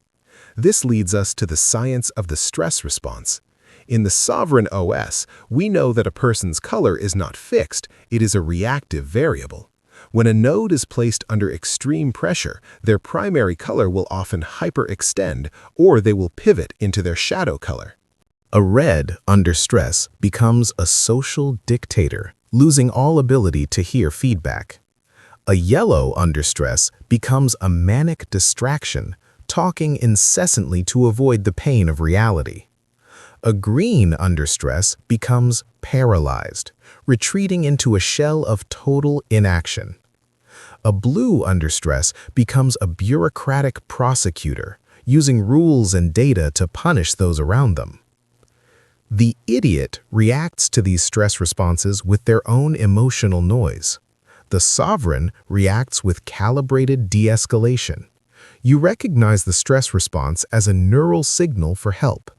This leads us to the science of the stress response. In the sovereign OS, we know that a person's color is not fixed, it is a reactive variable. When a node is placed under extreme pressure, their primary color will often hyperextend, or they will pivot into their shadow color. A red, under stress, becomes a social dictator, losing all ability to hear feedback. A yellow, under stress, becomes a manic distraction, talking incessantly to avoid the pain of reality. A green, under stress, becomes paralyzed, retreating into a shell of total inaction. A blue, under stress, becomes a bureaucratic prosecutor, using rules and data to punish those around them. The idiot reacts to these stress responses with their own emotional noise. The sovereign reacts with calibrated de-escalation. You recognize the stress response as a neural signal for help.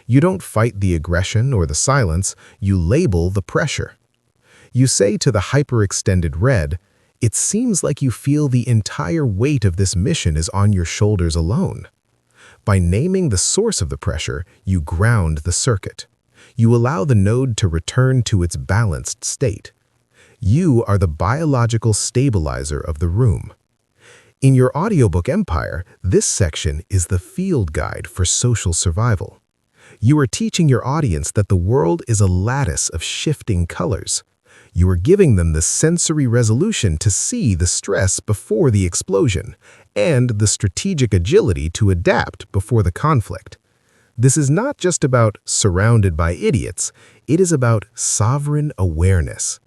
You don't fight the aggression or the silence, you label the pressure. You say to the hyperextended red, It seems like you feel the entire weight of this mission is on your shoulders alone. By naming the source of the pressure, you ground the circuit. You allow the node to return to its balanced state. You are the biological stabilizer of the room. In your audiobook empire, this section is the field guide for social survival. You are teaching your audience that the world is a lattice of shifting colors. You are giving them the sensory resolution to see the stress before the explosion and the strategic agility to adapt before the conflict. This is not just about surrounded by idiots, it is about sovereign awareness.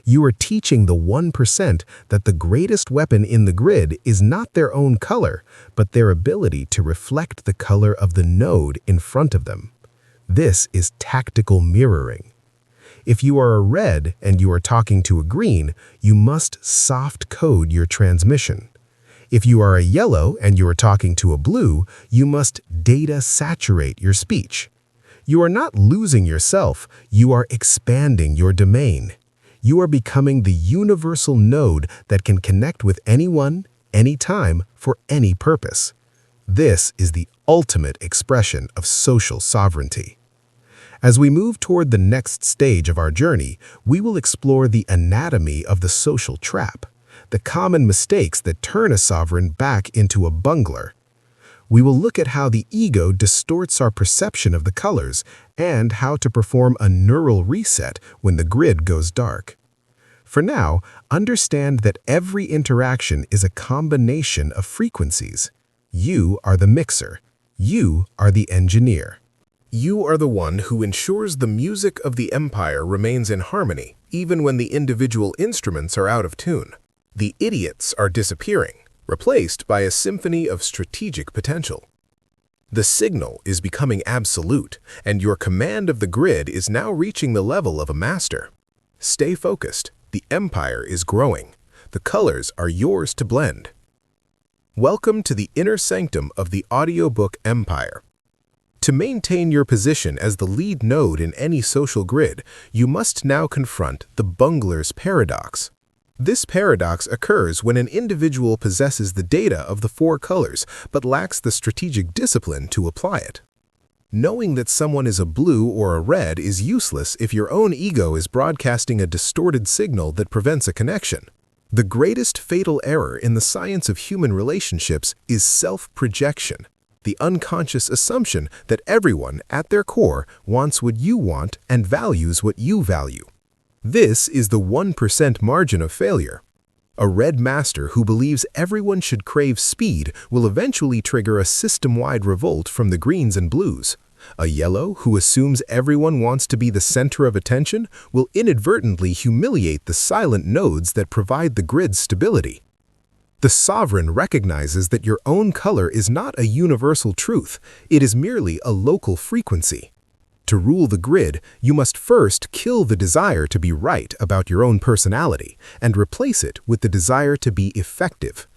You are teaching the 1% that the greatest weapon in the grid is not their own color, but their ability to reflect the color of the node in front of them. This is tactical mirroring. If you are a red and you are talking to a green, you must soft code your transmission. If you are a yellow and you are talking to a blue, you must data saturate your speech. You are not losing yourself, you are expanding your domain. You are becoming the universal node that can connect with anyone, anytime, for any purpose. This is the ultimate expression of social sovereignty. As we move toward the next stage of our journey, we will explore the anatomy of the social trap, the common mistakes that turn a sovereign back into a bungler. We will look at how the ego distorts our perception of the colors and how to perform a neural reset when the grid goes dark. For now, understand that every interaction is a combination of frequencies. You are the mixer. You are the engineer. You are the one who ensures the music of the empire remains in harmony, even when the individual instruments are out of tune. The idiots are disappearing, replaced by a symphony of strategic potential. The signal is becoming absolute, and your command of the grid is now reaching the level of a master. Stay focused. The empire is growing. The colors are yours to blend. Welcome to the inner sanctum of the audiobook empire. To maintain your position as the lead node in any social grid, you must now confront the bungler's paradox. This paradox occurs when an individual possesses the data of the 4 colors but lacks the strategic discipline to apply it. Knowing that someone is a blue or a red is useless if your own ego is broadcasting a distorted signal that prevents a connection. The greatest fatal error in the science of human relationships is self-projection, the unconscious assumption that everyone, at their core, wants what you want and values what you value. This is the 1% margin of failure. A red master who believes everyone should crave speed will eventually trigger a system-wide revolt from the greens and blues. A yellow who assumes everyone wants to be the center of attention will inadvertently humiliate the silent nodes that provide the grid's stability. The sovereign recognizes that your own color is not a universal truth, it is merely a local frequency. To rule the grid, you must first kill the desire to be right about your own personality and replace it with the desire to be effective.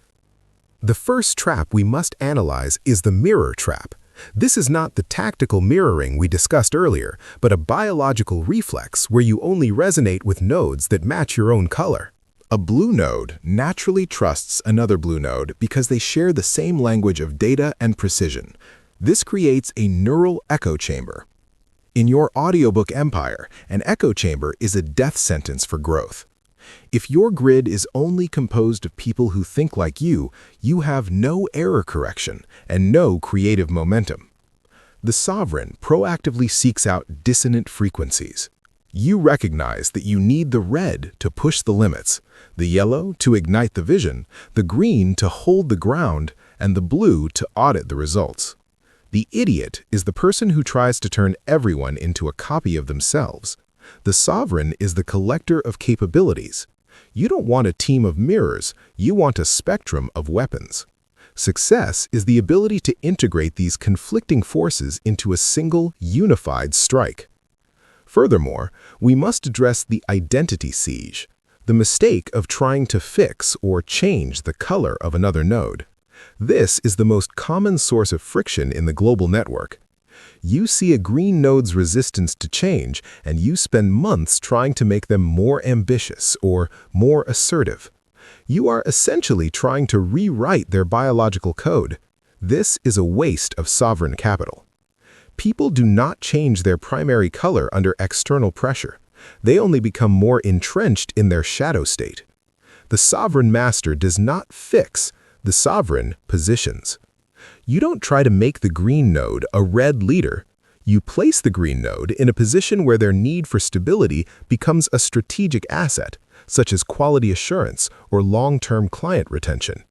The first trap we must analyze is the mirror trap. This is not the tactical mirroring we discussed earlier, but a biological reflex where you only resonate with nodes that match your own color. A blue node naturally trusts another blue node because they share the same language of data and precision. This creates a neural echo chamber. In your audiobook empire, an echo chamber is a death sentence for growth. If your grid is only composed of people who think like you have no error correction and no creative momentum. The sovereign proactively seeks out dissonant frequencies. You recognize that you need the red to push the limits, the yellow to ignite the vision, the green to hold the ground, and the blue to audit the results. The idiot is the person who tries to turn everyone into a copy of themselves. The sovereign is the collector of capabilities. You don't want a team of mirrors, you want a spectrum of weapons. Success is the ability to integrate these conflicting forces into a single, unified strike. Furthermore, we must address the identity siege, the mistake of trying to fix or change the color of another node. This is the most common source of friction in the global network. You see a green node's resistance to change, and you spend months trying to make them more ambitious or more assertive. You are essentially trying to rewrite their biological code. This is a waste of sovereign capital. People do not change their primary color under external pressure. They only become more entrenched in their shadow state. The sovereign master does not fix, the sovereign positions. You don't try to make the green node a red leader. You place the green node in a position where their need for stability becomes a strategic asset, such as quality assurance or long-term client retention.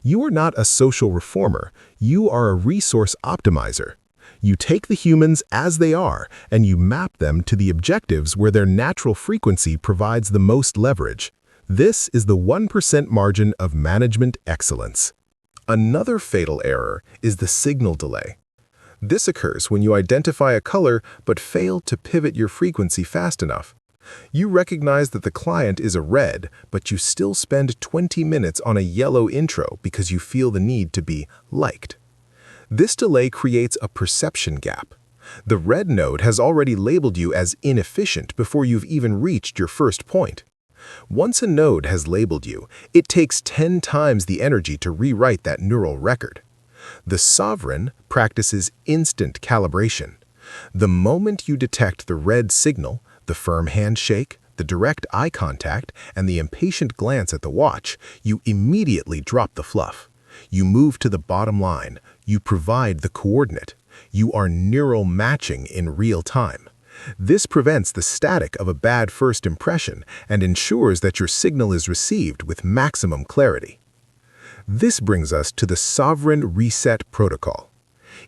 You are not a social reformer, you are a resource optimizer. You take the humans as they are and you map them to the objectives where their natural frequency provides the most leverage. This is the 1% margin of management excellence. Another fatal error is the signal delay. This occurs when you identify a color but fail to pivot your frequency fast enough. You recognize that the client is a red, but you still spend 20 minutes on a yellow intro because you feel the need to be liked. This delay creates a perception gap. The red node has already labeled you as inefficient before you've even reached your first point. Once a node has labeled you, it takes 10 times the energy to rewrite that neural record. The sovereign practices instant calibration. The moment you detect the red signal, the firm handshake, the direct eye contact, and the impatient glance at the watch, you immediately drop the fluff. You move to the bottom line. You provide the coordinate. You are neural matching in real time. This prevents the static of a bad first impression and ensures that your signal is received with maximum clarity. This brings us to the sovereign reset protocol.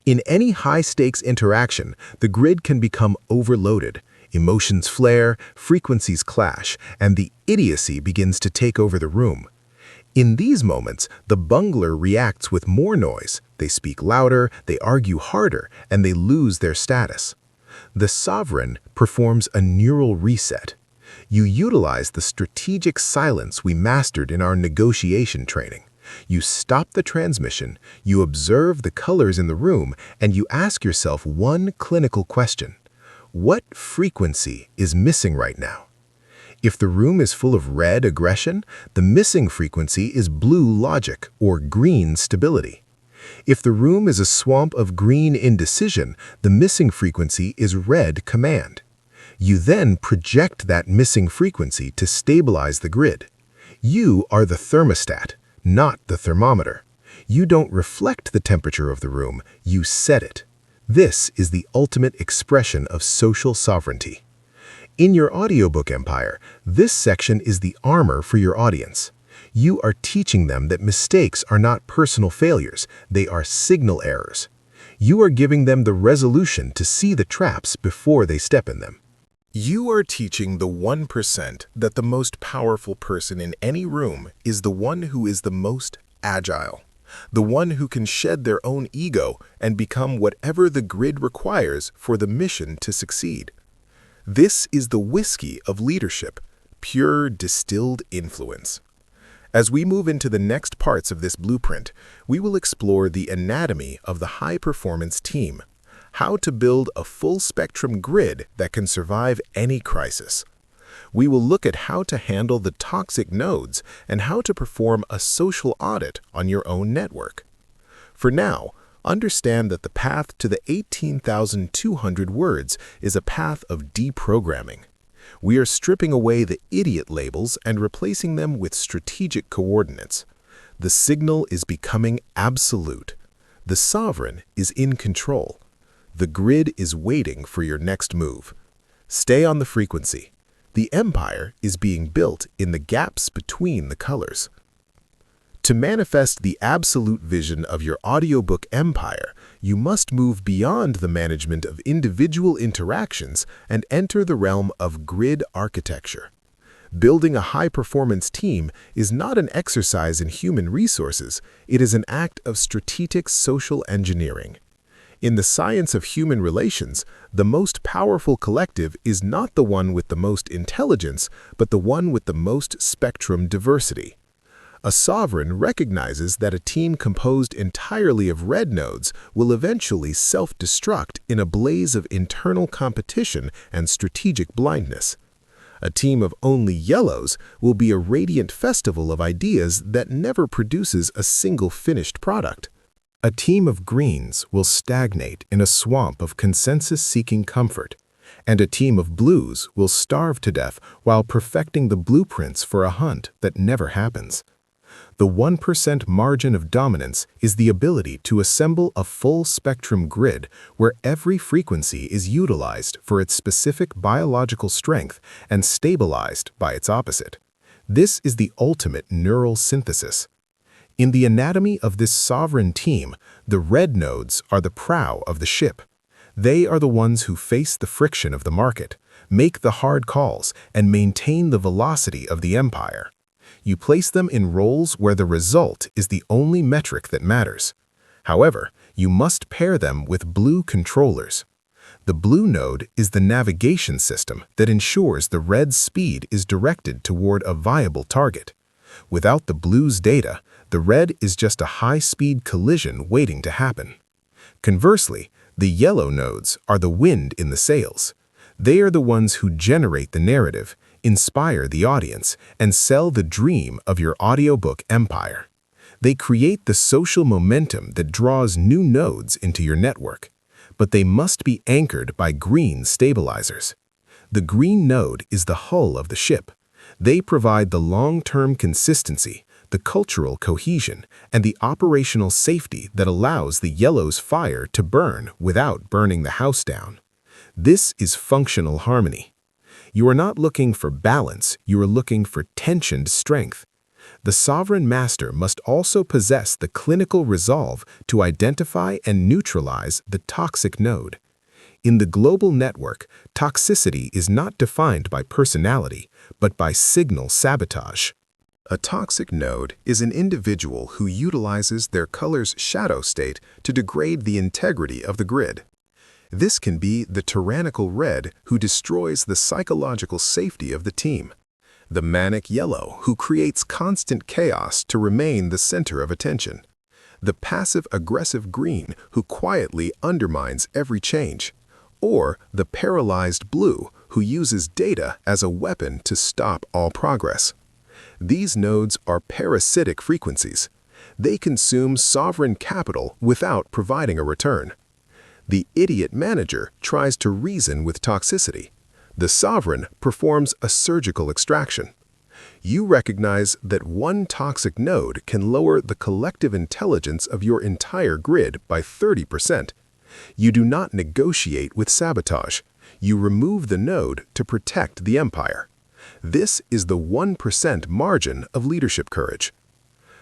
In any high-stakes interaction, the grid can become overloaded. Emotions flare, frequencies clash, and the idiocy begins to take over the room. In these moments, the bungler reacts with more noise. They speak louder, they argue harder, and they lose their status. The sovereign performs a neural reset. You utilize the strategic silence we mastered in our negotiation training. You stop the transmission, you observe the colors in the room, and you ask yourself one clinical question. What frequency is missing right now? If the room is full of red aggression, the missing frequency is blue logic or green stability. If the room is a swamp of green indecision, the missing frequency is red command. You then project that missing frequency to stabilize the grid. You are the thermostat, not the thermometer. You don't reflect the temperature of the room, you set it. This is the ultimate expression of social sovereignty. In your audiobook empire, this section is the armor for your audience. You are teaching them that mistakes are not personal failures, they are signal errors. You are giving them the resolution to see the traps before they step in them. You are teaching the 1% that the most powerful person in any room is the one who is the most agile, the one who can shed their own ego and become whatever the grid requires for the mission to succeed. This is the whiskey of leadership, pure distilled influence. As we move into the next parts of this blueprint, we will explore the anatomy of the high-performance team, how to build a full-spectrum grid that can survive any crisis. We will look at how to handle the toxic nodes and how to perform a social audit on your own network. For now, understand that the path to the 18,200 words is a path of deprogramming. We are stripping away the idiot labels and replacing them with strategic coordinates. The signal is becoming absolute. The sovereign is in control. The grid is waiting for your next move. Stay on the frequency. The empire is being built in the gaps between the colors. To manifest the absolute vision of your audiobook empire, you must move beyond the management of individual interactions and enter the realm of grid architecture. Building a high-performance team is not an exercise in human resources, it is an act of strategic social engineering. In the science of human relations, the most powerful collective is not the one with the most intelligence, but the one with the most spectrum diversity. A sovereign recognizes that a team composed entirely of red nodes will eventually self-destruct in a blaze of internal competition and strategic blindness. A team of only yellows will be a radiant festival of ideas that never produces a single finished product. A team of greens will stagnate in a swamp of consensus-seeking comfort, and a team of blues will starve to death while perfecting the blueprints for a hunt that never happens. The 1% margin of dominance is the ability to assemble a full-spectrum grid where every frequency is utilized for its specific biological strength and stabilized by its opposite. This is the ultimate neural synthesis. In the anatomy of this sovereign team, the red nodes are the prow of the ship. They are the ones who face the friction of the market, make the hard calls, and maintain the velocity of the empire. You place them in roles where the result is the only metric that matters. However, you must pair them with blue controllers. The blue node is the navigation system that ensures the red's speed is directed toward a viable target. Without the blue's data, the red is just a high-speed collision waiting to happen. Conversely, the yellow nodes are the wind in the sails. They are the ones who generate the narrative, inspire the audience, and sell the dream of your audiobook empire. They create the social momentum that draws new nodes into your network, but they must be anchored by green stabilizers. The green node is the hull of the ship. They provide the long-term consistency, the cultural cohesion, and the operational safety that allows the yellow's fire to burn without burning the house down. This is functional harmony. You are not looking for balance, you are looking for tensioned strength. The sovereign master must also possess the clinical resolve to identify and neutralize the toxic node. In the global network, toxicity is not defined by personality, but by signal sabotage. A toxic node is an individual who utilizes their color's shadow state to degrade the integrity of the grid. This can be the tyrannical red who destroys the psychological safety of the team, the manic yellow who creates constant chaos to remain the center of attention, the passive-aggressive green who quietly undermines every change, or the paralyzed blue who uses data as a weapon to stop all progress. These nodes are parasitic frequencies. They consume sovereign capital without providing a return. The idiot manager tries to reason with toxicity. The sovereign performs a surgical extraction. You recognize that one toxic node can lower the collective intelligence of your entire grid by 30%. You do not negotiate with sabotage. You remove the node to protect the empire. This is the 1% margin of leadership courage.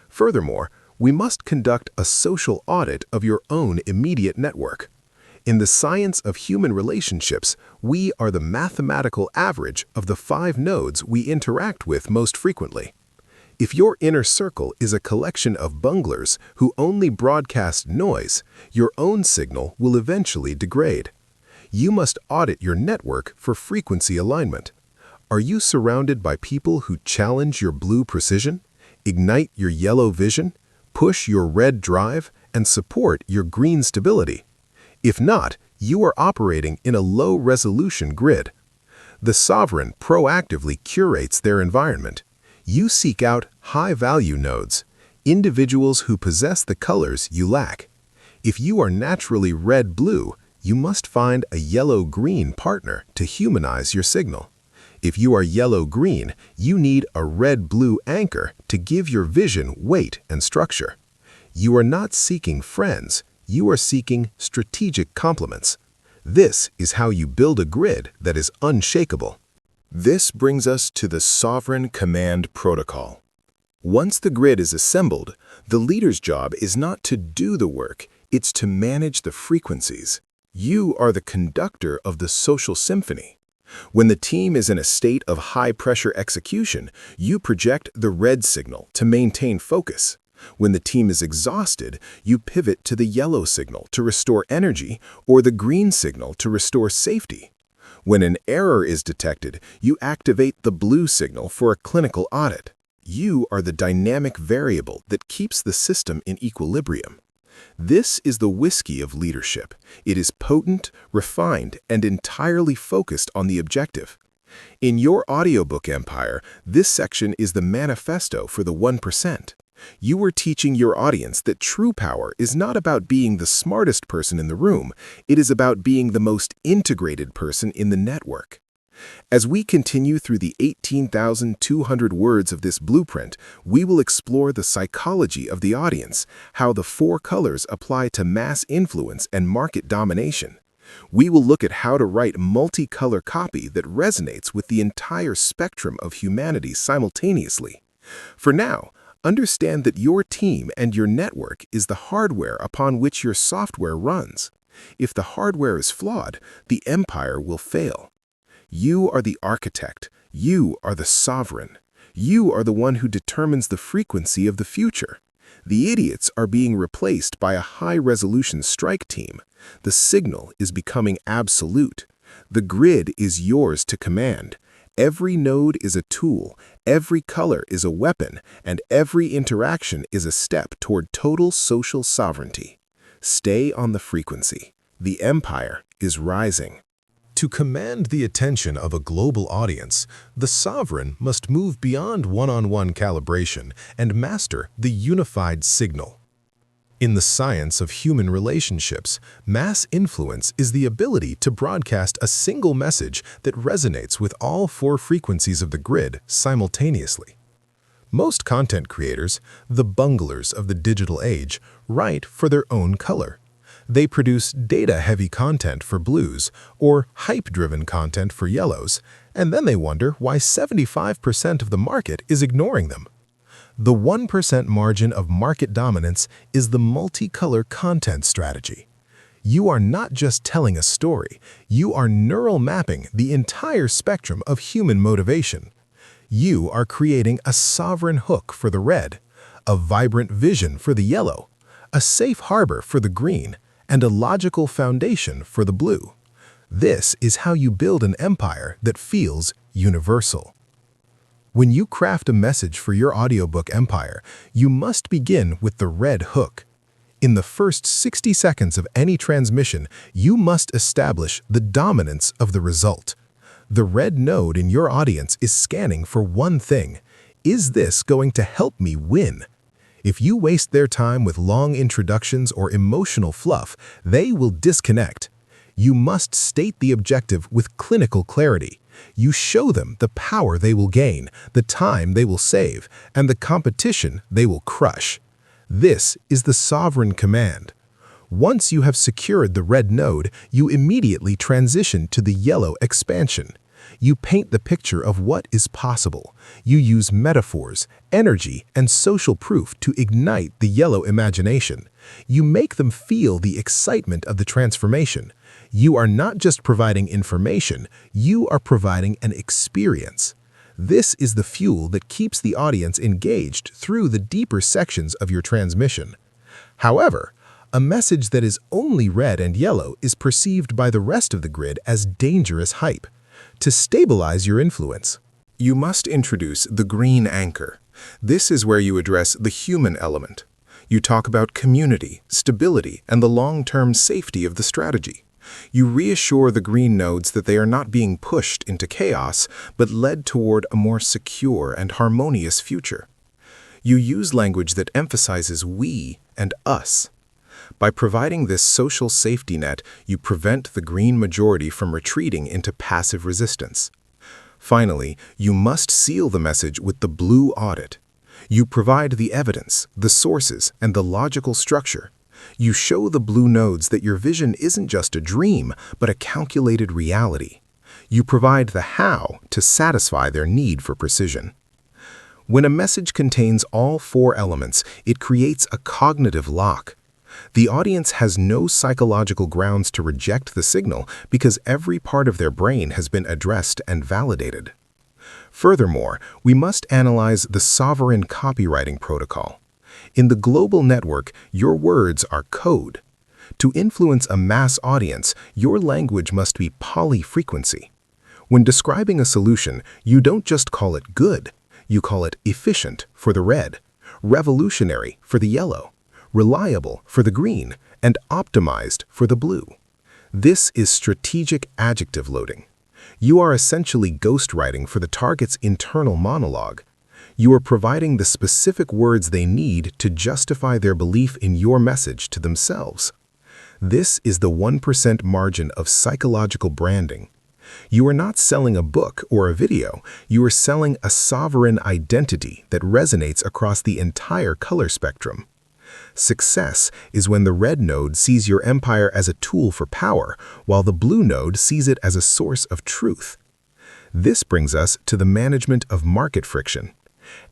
Furthermore, we must conduct a social audit of your own immediate network. In the science of human relationships, we are the mathematical average of the 5 nodes we interact with most frequently. If your inner circle is a collection of bunglers who only broadcast noise, your own signal will eventually degrade. You must audit your network for frequency alignment. Are you surrounded by people who challenge your blue precision, ignite your yellow vision, push your red drive, and support your green stability? If not, you are operating in a low-resolution grid. The sovereign proactively curates their environment. You seek out high-value nodes, individuals who possess the colors you lack. If you are naturally red-blue, you must find a yellow-green partner to humanize your signal. If you are yellow-green, you need a red-blue anchor to give your vision weight and structure. You are not seeking friends, you are seeking strategic complements. This is how you build a grid that is unshakable. This brings us to the Sovereign Command Protocol. Once the grid is assembled, the leader's job is not to do the work, it's to manage the frequencies. You are the conductor of the social symphony. When the team is in a state of high-pressure execution, you project the red signal to maintain focus. When the team is exhausted, you pivot to the yellow signal to restore energy or the green signal to restore safety. When an error is detected, you activate the blue signal for a clinical audit. You are the dynamic variable that keeps the system in equilibrium. This is the whiskey of leadership. It is potent, refined, and entirely focused on the objective. In your audiobook empire, this section is the manifesto for the 1%. You are teaching your audience that true power is not about being the smartest person in the room, it is about being the most integrated person in the network. As we continue through the 18,200 words of this blueprint, we will explore the psychology of the audience, how the 4 colors apply to mass influence and market domination. We will look at how to write multicolor copy that resonates with the entire spectrum of humanity simultaneously. For now, understand that your team and your network is the hardware upon which your software runs. If the hardware is flawed, the empire will fail. You are the architect. You are the sovereign. You are the one who determines the frequency of the future. The idiots are being replaced by a high-resolution strike team. The signal is becoming absolute. The grid is yours to command. Every node is a tool, every color is a weapon, and every interaction is a step toward total social sovereignty. Stay on the frequency. The empire is rising. To command the attention of a global audience, the sovereign must move beyond one-on-one calibration and master the unified signal. In the science of human relationships, mass influence is the ability to broadcast a single message that resonates with all 4 frequencies of the grid simultaneously. Most content creators, the bunglers of the digital age, write for their own color. They produce data-heavy content for blues or hype-driven content for yellows, and then they wonder why 75% of the market is ignoring them. The 1% margin of market dominance is the multicolor content strategy. You are not just telling a story, you are neural mapping the entire spectrum of human motivation. You are creating a sovereign hook for the red, a vibrant vision for the yellow, a safe harbor for the green, and a logical foundation for the blue. This is how you build an empire that feels universal. When you craft a message for your audiobook empire, you must begin with the red hook. In the first 60 seconds of any transmission, you must establish the dominance of the result. The red node in your audience is scanning for one thing. Is this going to help me win? If you waste their time with long introductions or emotional fluff, they will disconnect. You must state the objective with clinical clarity. You show them the power they will gain, the time they will save, and the competition they will crush. This is the sovereign command. Once you have secured the red node, you immediately transition to the yellow expansion. You paint the picture of what is possible. You use metaphors, energy, and social proof to ignite the yellow imagination. You make them feel the excitement of the transformation. You are not just providing information, you are providing an experience. This is the fuel that keeps the audience engaged through the deeper sections of your transmission. However, a message that is only red and yellow is perceived by the rest of the grid as dangerous hype. To stabilize your influence, you must introduce the green anchor. This is where you address the human element. You talk about community, stability, and the long-term safety of the strategy. You reassure the green nodes that they are not being pushed into chaos, but led toward a more secure and harmonious future. You use language that emphasizes we and us. By providing this social safety net, you prevent the green majority from retreating into passive resistance. Finally, you must seal the message with the blue audit. You provide the evidence, the sources, and the logical structure. You show the blue nodes that your vision isn't just a dream, but a calculated reality. You provide the how to satisfy their need for precision. When a message contains all 4 elements, it creates a cognitive lock. The audience has no psychological grounds to reject the signal because every part of their brain has been addressed and validated. Furthermore, we must analyze the sovereign copywriting protocol. In the global network, your words are code. To influence a mass audience, your language must be polyfrequency. When describing a solution, you don't just call it good, you call it efficient for the red, revolutionary for the yellow, reliable for the green, and optimized for the blue. This is strategic adjective loading. You are essentially ghostwriting for the target's internal monologue. You are providing the specific words they need to justify their belief in your message to themselves. This is the 1% margin of psychological branding. You are not selling a book or a video, you are selling a sovereign identity that resonates across the entire color spectrum. Success is when the red node sees your empire as a tool for power, while the blue node sees it as a source of truth. This brings us to the management of market friction.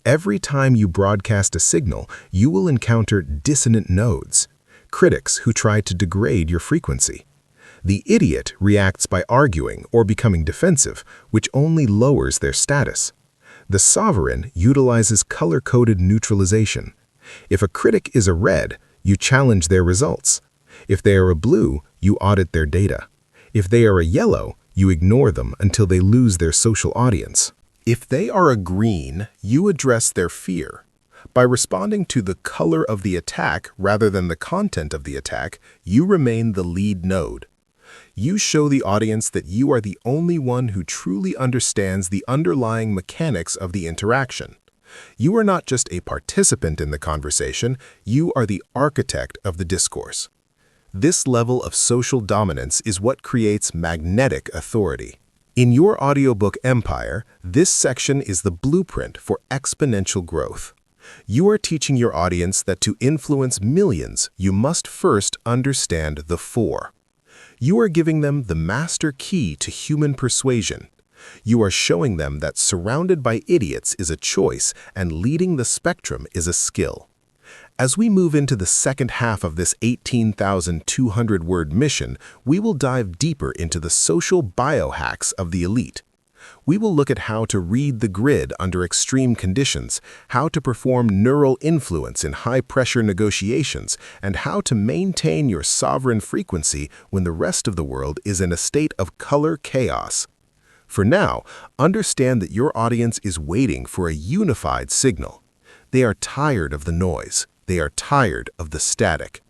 Every time you broadcast a signal, you will encounter dissonant nodes, critics who try to degrade your frequency. The idiot reacts by arguing or becoming defensive, which only lowers their status. The sovereign utilizes color-coded neutralization. If a critic is a red, you challenge their results. If they are a blue, you audit their data. If they are a yellow, you ignore them until they lose their social audience. If they are a green, you address their fear. By responding to the color of the attack rather than the content of the attack, you remain the lead node. You show the audience that you are the only one who truly understands the underlying mechanics of the interaction. You are not just a participant in the conversation, you are the architect of the discourse. This level of social dominance is what creates magnetic authority. In your audiobook empire, this section is the blueprint for exponential growth. You are teaching your audience that to influence millions, you must first understand the four. You are giving them the master key to human persuasion. You are showing them that surrounded by idiots is a choice and leading the spectrum is a skill. As we move into the second half of this 18,200-word mission, we will dive deeper into the social biohacks of the elite. We will look at how to read the grid under extreme conditions, how to perform neural influence in high-pressure negotiations, and how to maintain your sovereign frequency when the rest of the world is in a state of color chaos. For now, understand that your audience is waiting for a unified signal. They are tired of the noise. They are tired of the static.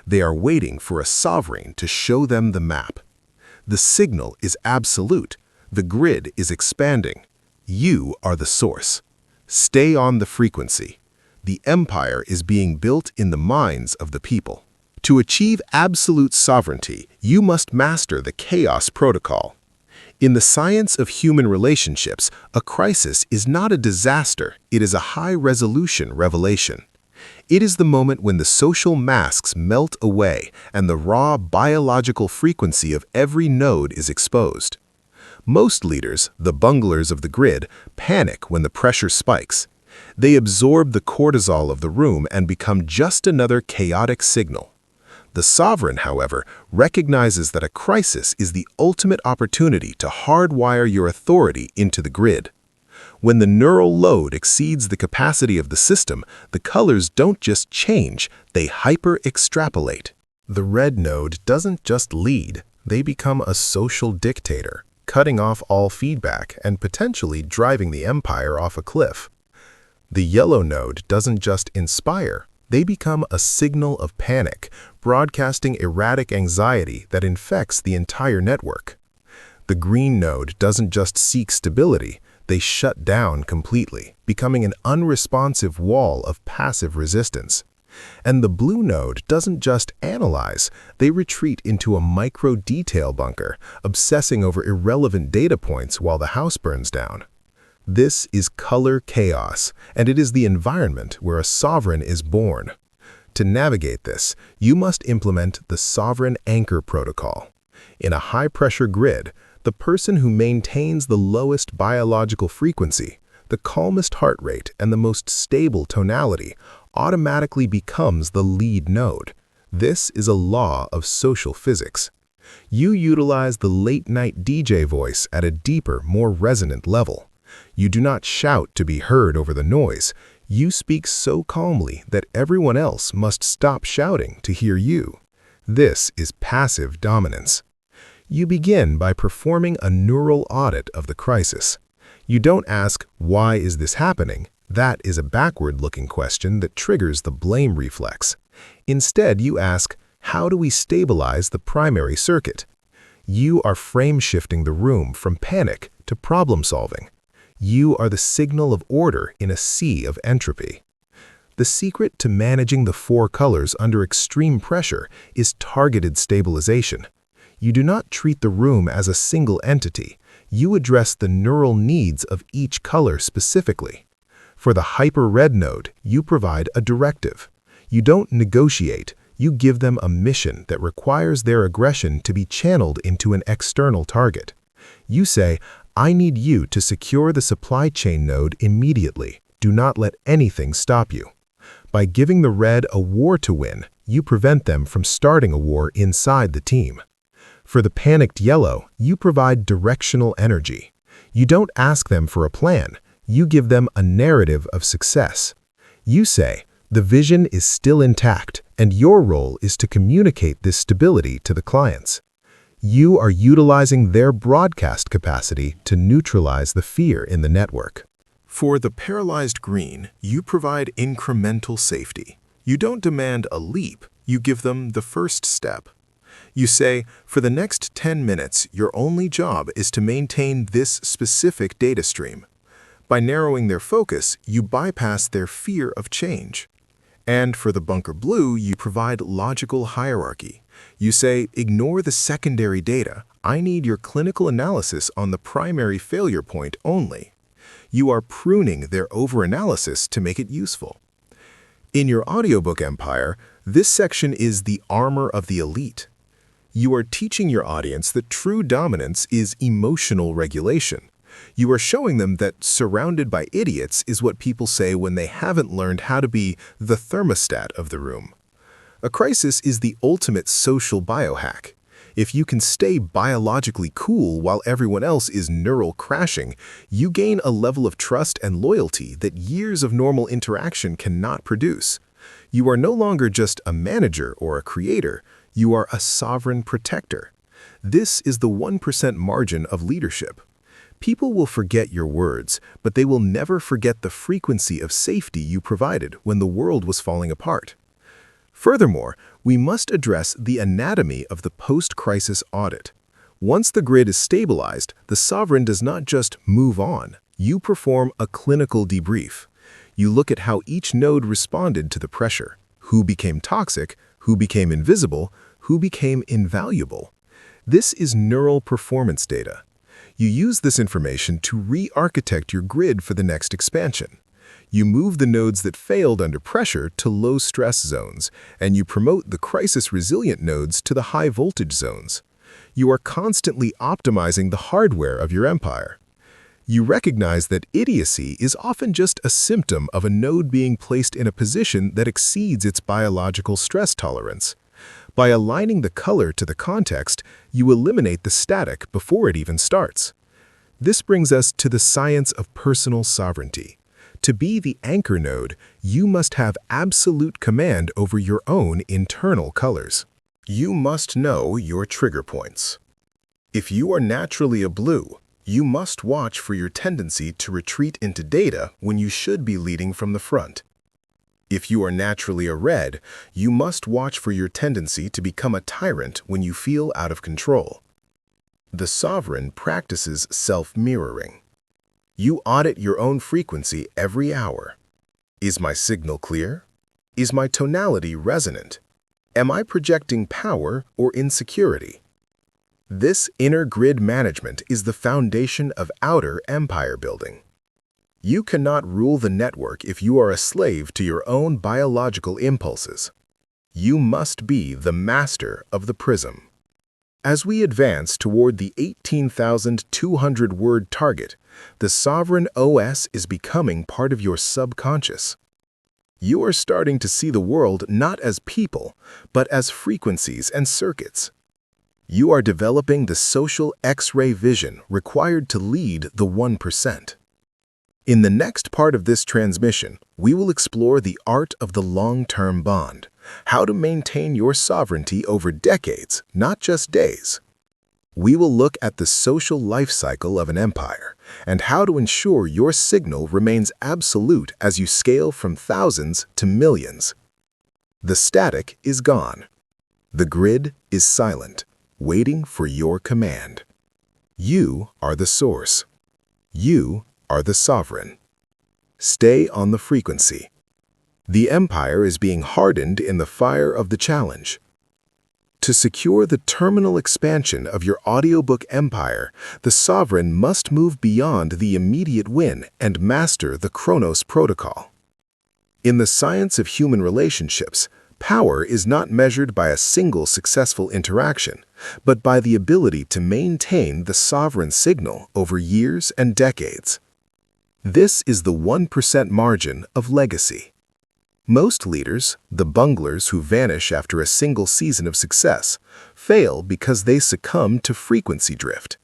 They are waiting for a sovereign to show them the map. The signal is absolute. The grid is expanding. You are the source. Stay on the frequency. The empire is being built in the minds of the people. To achieve absolute sovereignty, you must master the chaos protocol. In the science of human relationships, a crisis is not a disaster, it is a high-resolution revelation. It is the moment when the social masks melt away and the raw biological frequency of every node is exposed. Most leaders, the bunglers of the grid, panic when the pressure spikes. They absorb the cortisol of the room and become just another chaotic signal. The sovereign, however, recognizes that a crisis is the ultimate opportunity to hardwire your authority into the grid. When the neural load exceeds the capacity of the system, the colors don't just change, they hyper-extrapolate. The red node doesn't just lead, they become a social dictator, cutting off all feedback and potentially driving the empire off a cliff. The yellow node doesn't just inspire, they become a signal of panic, broadcasting erratic anxiety that infects the entire network. The green node doesn't just seek stability, they shut down completely, becoming an unresponsive wall of passive resistance. And the blue node doesn't just analyze, they retreat into a micro-detail bunker, obsessing over irrelevant data points while the house burns down. This is color chaos, and it is the environment where a sovereign is born. To navigate this, you must implement the Sovereign Anchor Protocol. In a high-pressure grid, the person who maintains the lowest biological frequency, the calmest heart rate, and the most stable tonality automatically becomes the lead node. This is a law of social physics. You utilize the late-night DJ voice at a deeper, more resonant level. You do not shout to be heard over the noise. You speak so calmly that everyone else must stop shouting to hear you. This is passive dominance. You begin by performing a neural audit of the crisis. You don't ask, "Why is this happening?" That is a backward-looking question that triggers the blame reflex. Instead, you ask, "How do we stabilize the primary circuit?" You are frame-shifting the room from panic to problem-solving. You are the signal of order in a sea of entropy. The secret to managing the four colors under extreme pressure is targeted stabilization. You do not treat the room as a single entity. You address the neural needs of each color specifically. For the hyper-red node, you provide a directive. You don't negotiate. You give them a mission that requires their aggression to be channeled into an external target. You say, I need you to secure the supply chain node immediately. Do not let anything stop you. By giving the red a war to win, you prevent them from starting a war inside the team. For the panicked yellow, you provide directional energy. You don't ask them for a plan. You give them a narrative of success. You say, the vision is still intact, and your role is to communicate this stability to the clients. You are utilizing their broadcast capacity to neutralize the fear in the network. For the paralyzed green, you provide incremental safety. You don't demand a leap, you give them the first step. You say, for the next 10 minutes, your only job is to maintain this specific data stream. By narrowing their focus, you bypass their fear of change. And for the bunker blue, you provide logical hierarchy. You say, ignore the secondary data. I need your clinical analysis on the primary failure point only. You are pruning their overanalysis to make it useful. In your audiobook empire, this section is the armor of the elite. You are teaching your audience that true dominance is emotional regulation. You are showing them that surrounded by idiots is what people say when they haven't learned how to be the thermostat of the room. A crisis is the ultimate social biohack. If you can stay biologically cool while everyone else is neural crashing, you gain a level of trust and loyalty that years of normal interaction cannot produce. You are no longer just a manager or a creator, you are a sovereign protector. This is the 1% margin of leadership. People will forget your words, but they will never forget the frequency of safety you provided when the world was falling apart. Furthermore, we must address the anatomy of the post-crisis audit. Once the grid is stabilized, the sovereign does not just move on. You perform a clinical debrief. You look at how each node responded to the pressure. Who became toxic, who became invisible, who became invaluable. This is neural performance data. You use this information to re-architect your grid for the next expansion. You move the nodes that failed under pressure to low-stress zones, and you promote the crisis-resilient nodes to the high-voltage zones. You are constantly optimizing the hardware of your empire. You recognize that idiocy is often just a symptom of a node being placed in a position that exceeds its biological stress tolerance. By aligning the color to the context, you eliminate the static before it even starts. This brings us to the science of personal sovereignty. To be the anchor node, you must have absolute command over your own internal colors. You must know your trigger points. If you are naturally a blue, you must watch for your tendency to retreat into data when you should be leading from the front. If you are naturally a red, you must watch for your tendency to become a tyrant when you feel out of control. The sovereign practices self-mirroring. You audit your own frequency every hour. Is my signal clear? Is my tonality resonant? Am I projecting power or insecurity? This inner grid management is the foundation of outer empire building. You cannot rule the network if you are a slave to your own biological impulses. You must be the master of the prism. As we advance toward the 18,200-word target, the sovereign OS is becoming part of your subconscious. You are starting to see the world not as people, but as frequencies and circuits. You are developing the social X-ray vision required to lead the 1%. In the next part of this transmission, we will explore the art of the long-term bond, how to maintain your sovereignty over decades, not just days. We will look at the social life cycle of an empire and how to ensure your signal remains absolute as you scale from thousands to millions. The static is gone. The grid is silent. waiting for your command. You are the source. You are the sovereign. Stay on the frequency. The empire is being hardened in the fire of the challenge. To secure the terminal expansion of your audiobook empire, the sovereign must move beyond the immediate win and master the Chronos protocol. In the science of human relationships, power is not measured by a single successful interaction, but by the ability to maintain the sovereign signal over years and decades. This is the 1% margin of legacy. Most leaders, the bunglers who vanish after a single season of success, fail because they succumb to frequency drift.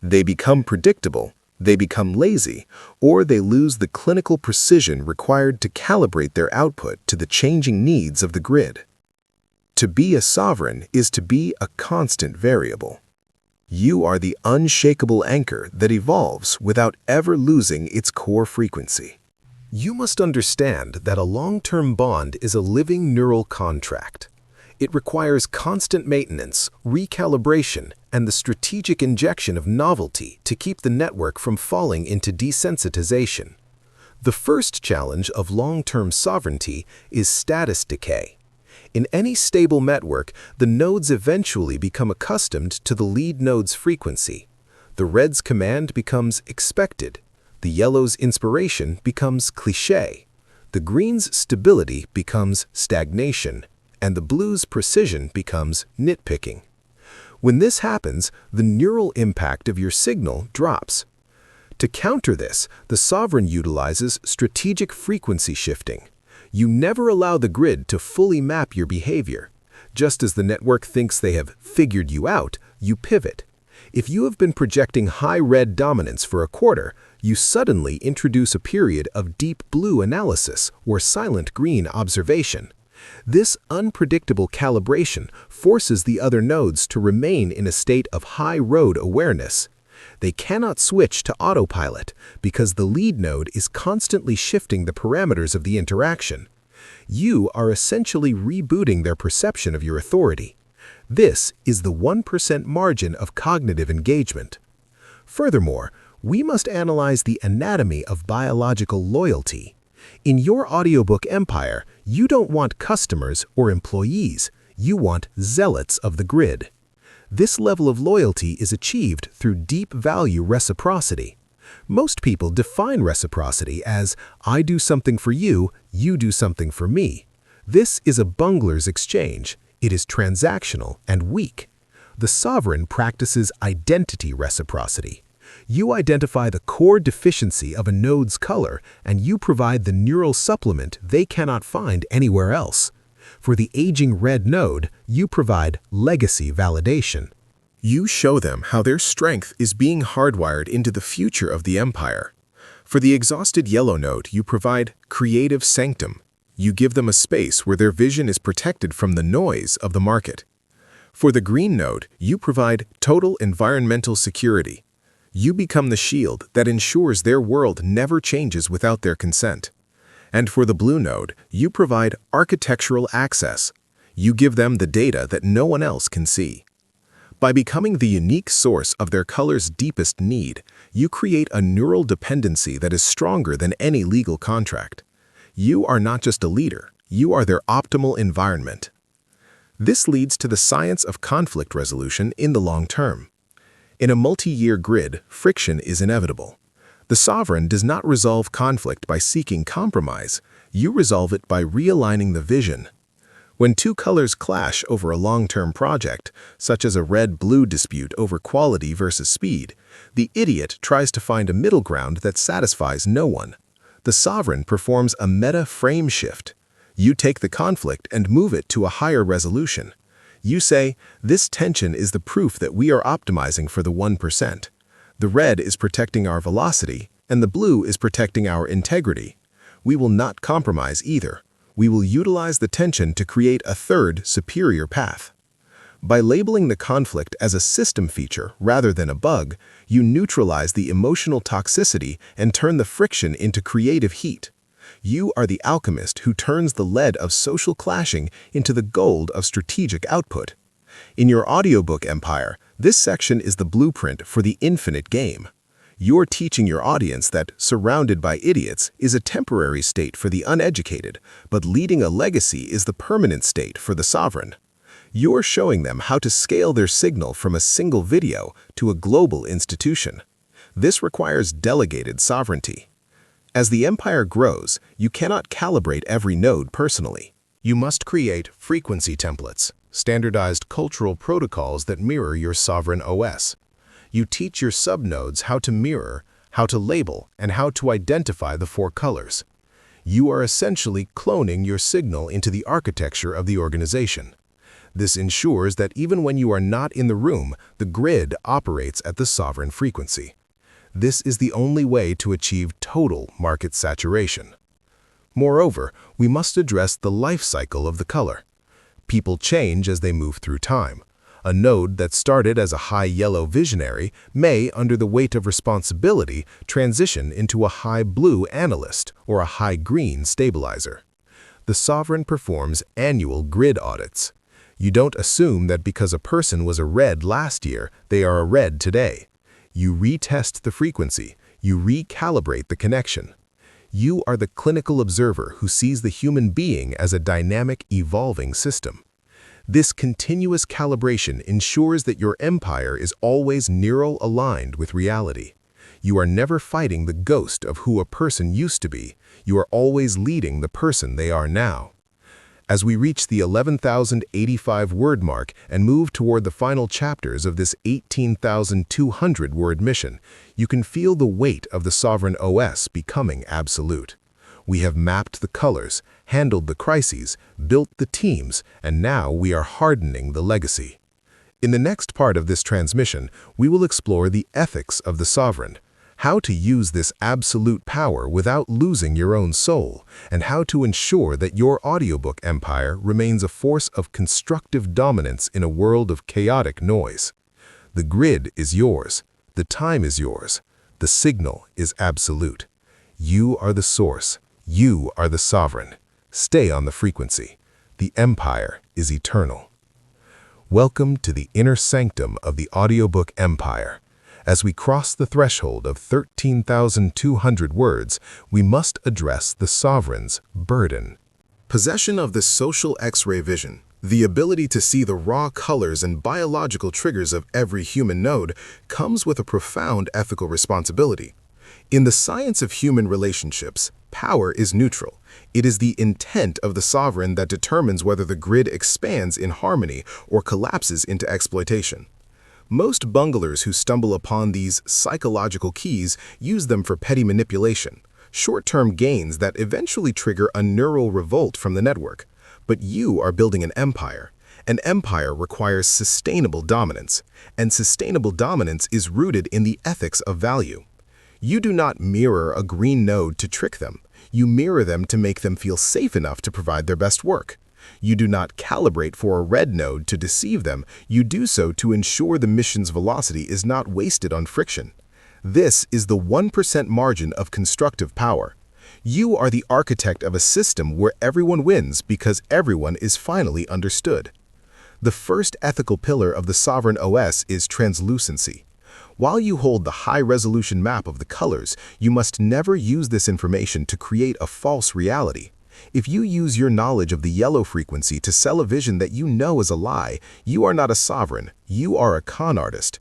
They become predictable, they become lazy, or they lose the clinical precision required to calibrate their output to the changing needs of the grid. To be a sovereign is to be a constant variable. You are the unshakable anchor that evolves without ever losing its core frequency. You must understand that a long-term bond is a living neural contract. It requires constant maintenance, recalibration, and the strategic injection of novelty to keep the network from falling into desensitization. The first challenge of long-term sovereignty is status decay. In any stable network, the nodes eventually become accustomed to the lead node's frequency. The red's command becomes expected. The yellow's inspiration becomes cliché. The green's stability becomes stagnation, and the blue's precision becomes nitpicking. When this happens, the neural impact of your signal drops. To counter this, the sovereign utilizes strategic frequency shifting. You never allow the grid to fully map your behavior. Just as the network thinks they have figured you out, you pivot. If you have been projecting high red dominance for a quarter, you suddenly introduce a period of deep blue analysis or silent green observation. This unpredictable calibration forces the other nodes to remain in a state of high road awareness. They cannot switch to autopilot because the lead node is constantly shifting the parameters of the interaction. You are essentially rebooting their perception of your authority. This is the 1% margin of cognitive engagement. Furthermore, we must analyze the anatomy of biological loyalty. In your audiobook empire, you don't want customers or employees, you want zealots of the grid. This level of loyalty is achieved through deep value reciprocity. Most people define reciprocity as, I do something for you, you do something for me. This is a bungler's exchange. It is transactional and weak. The sovereign practices identity reciprocity. You identify the core deficiency of a node's color, and you provide the neural supplement they cannot find anywhere else. For the aging red node, you provide legacy validation. You show them how their strength is being hardwired into the future of the empire. For the exhausted yellow node, you provide creative sanctum. You give them a space where their vision is protected from the noise of the market. For the green node, you provide total environmental security. You become the shield that ensures their world never changes without their consent. And for the blue node, you provide architectural access. You give them the data that no one else can see. By becoming the unique source of their color's deepest need, you create a neural dependency that is stronger than any legal contract. You are not just a leader, you are their optimal environment. This leads to the science of conflict resolution in the long term. In a multi-year grid, friction is inevitable. The sovereign does not resolve conflict by seeking compromise. You resolve it by realigning the vision. When two colors clash over a long-term project, such as a red-blue dispute over quality versus speed, the idiot tries to find a middle ground that satisfies no one. The sovereign performs a meta-frame shift. You take the conflict and move it to a higher resolution. You say, this tension is the proof that we are optimizing for the 1%. The red is protecting our velocity, and the blue is protecting our integrity. We will not compromise either. We will utilize the tension to create a third, superior path. By labeling the conflict as a system feature rather than a bug, you neutralize the emotional toxicity and turn the friction into creative heat. You are the alchemist who turns the lead of social clashing into the gold of strategic output. In your audiobook empire, this section is the blueprint for the infinite game. You're teaching your audience that surrounded by idiots is a temporary state for the uneducated, but leading a legacy is the permanent state for the sovereign. You're showing them how to scale their signal from a single video to a global institution. This requires delegated sovereignty. As the empire grows, you cannot calibrate every node personally. You must create frequency templates, standardized cultural protocols that mirror your sovereign OS. You teach your subnodes how to mirror, how to label, and how to identify the 4 colors. You are essentially cloning your signal into the architecture of the organization. This ensures that even when you are not in the room, the grid operates at the sovereign frequency. This is the only way to achieve total market saturation. Moreover, we must address the life cycle of the color. People change as they move through time. A node that started as a high yellow visionary may, under the weight of responsibility, transition into a high blue analyst or a high green stabilizer. The sovereign performs annual grid audits. You don't assume that because a person was a red last year, they are a red today. You retest the frequency. You recalibrate the connection. You are the clinical observer who sees the human being as a dynamic, evolving system. This continuous calibration ensures that your empire is always neural aligned with reality. You are never fighting the ghost of who a person used to be. You are always leading the person they are now. As we reach the 11,085 word mark and move toward the final chapters of this 18,200 word mission, you can feel the weight of the sovereign OS becoming absolute. We have mapped the colors, handled the crises, built the teams, and now we are hardening the legacy. In the next part of this transmission, we will explore the ethics of the sovereign, how to use this absolute power without losing your own soul, and how to ensure that your audiobook empire remains a force of constructive dominance in a world of chaotic noise. The grid is yours. The time is yours. The signal is absolute. You are the source. You are the sovereign. Stay on the frequency. The empire is eternal. Welcome to the inner sanctum of the audiobook empire. As we cross the threshold of 13,200 words, we must address the sovereign's burden. Possession of this social X-ray vision, the ability to see the raw colors and biological triggers of every human node, comes with a profound ethical responsibility. In the science of human relationships, power is neutral. It is the intent of the sovereign that determines whether the grid expands in harmony or collapses into exploitation. Most bunglers who stumble upon these psychological keys use them for petty manipulation, short-term gains that eventually trigger a neural revolt from the network. But you are building an empire. An empire requires sustainable dominance, and sustainable dominance is rooted in the ethics of value. You do not mirror a green node to trick them. You mirror them to make them feel safe enough to provide their best work. You do not calibrate for a red node to deceive them. You do so to ensure the mission's velocity is not wasted on friction. This is the 1% margin of constructive power. You are the architect of a system where everyone wins because everyone is finally understood. The first ethical pillar of the sovereign OS is translucency. While you hold the high-resolution map of the colors, you must never use this information to create a false reality. If you use your knowledge of the yellow frequency to sell a vision that you know is a lie, you are not a sovereign, you are a con artist.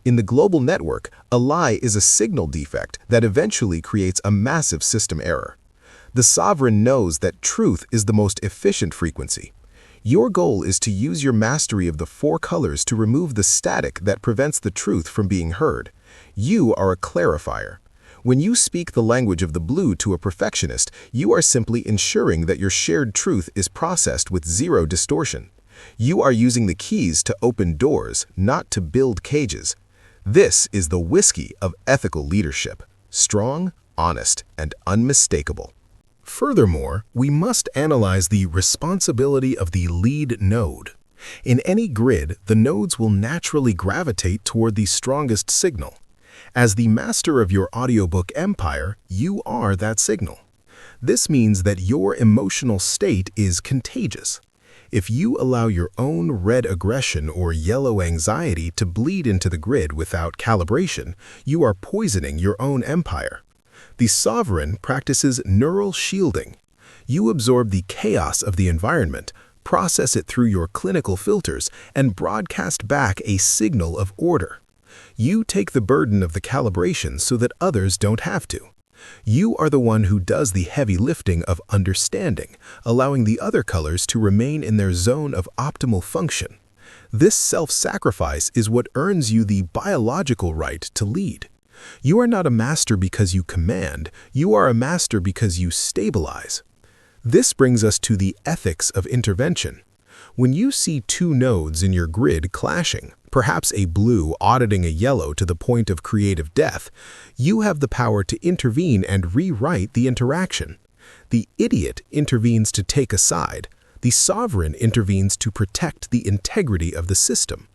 In the global network, a lie is a signal defect that eventually creates a massive system error. The sovereign knows that truth is the most efficient frequency. Your goal is to use your mastery of the 4 colors to remove the static that prevents the truth from being heard. You are a clarifier. When you speak the language of the blue to a perfectionist, you are simply ensuring that your shared truth is processed with zero distortion. You are using the keys to open doors, not to build cages. This is the whiskey of ethical leadership: strong, honest, and unmistakable. Furthermore, we must analyze the responsibility of the lead node. In any grid, the nodes will naturally gravitate toward the strongest signal. As the master of your audiobook empire, you are that signal. This means that your emotional state is contagious. If you allow your own red aggression or yellow anxiety to bleed into the grid without calibration, you are poisoning your own empire. The sovereign practices neural shielding. You absorb the chaos of the environment, process it through your clinical filters, and broadcast back a signal of order. You take the burden of the calibration so that others don't have to. You are the one who does the heavy lifting of understanding, allowing the other colors to remain in their zone of optimal function. This self-sacrifice is what earns you the biological right to lead. You are not a master because you command, you are a master because you stabilize. This brings us to the ethics of intervention. When you see two nodes in your grid clashing, perhaps a blue auditing a yellow to the point of creative death, you have the power to intervene and rewrite the interaction. The idiot intervenes to take a side. The sovereign intervenes to protect the integrity of the system.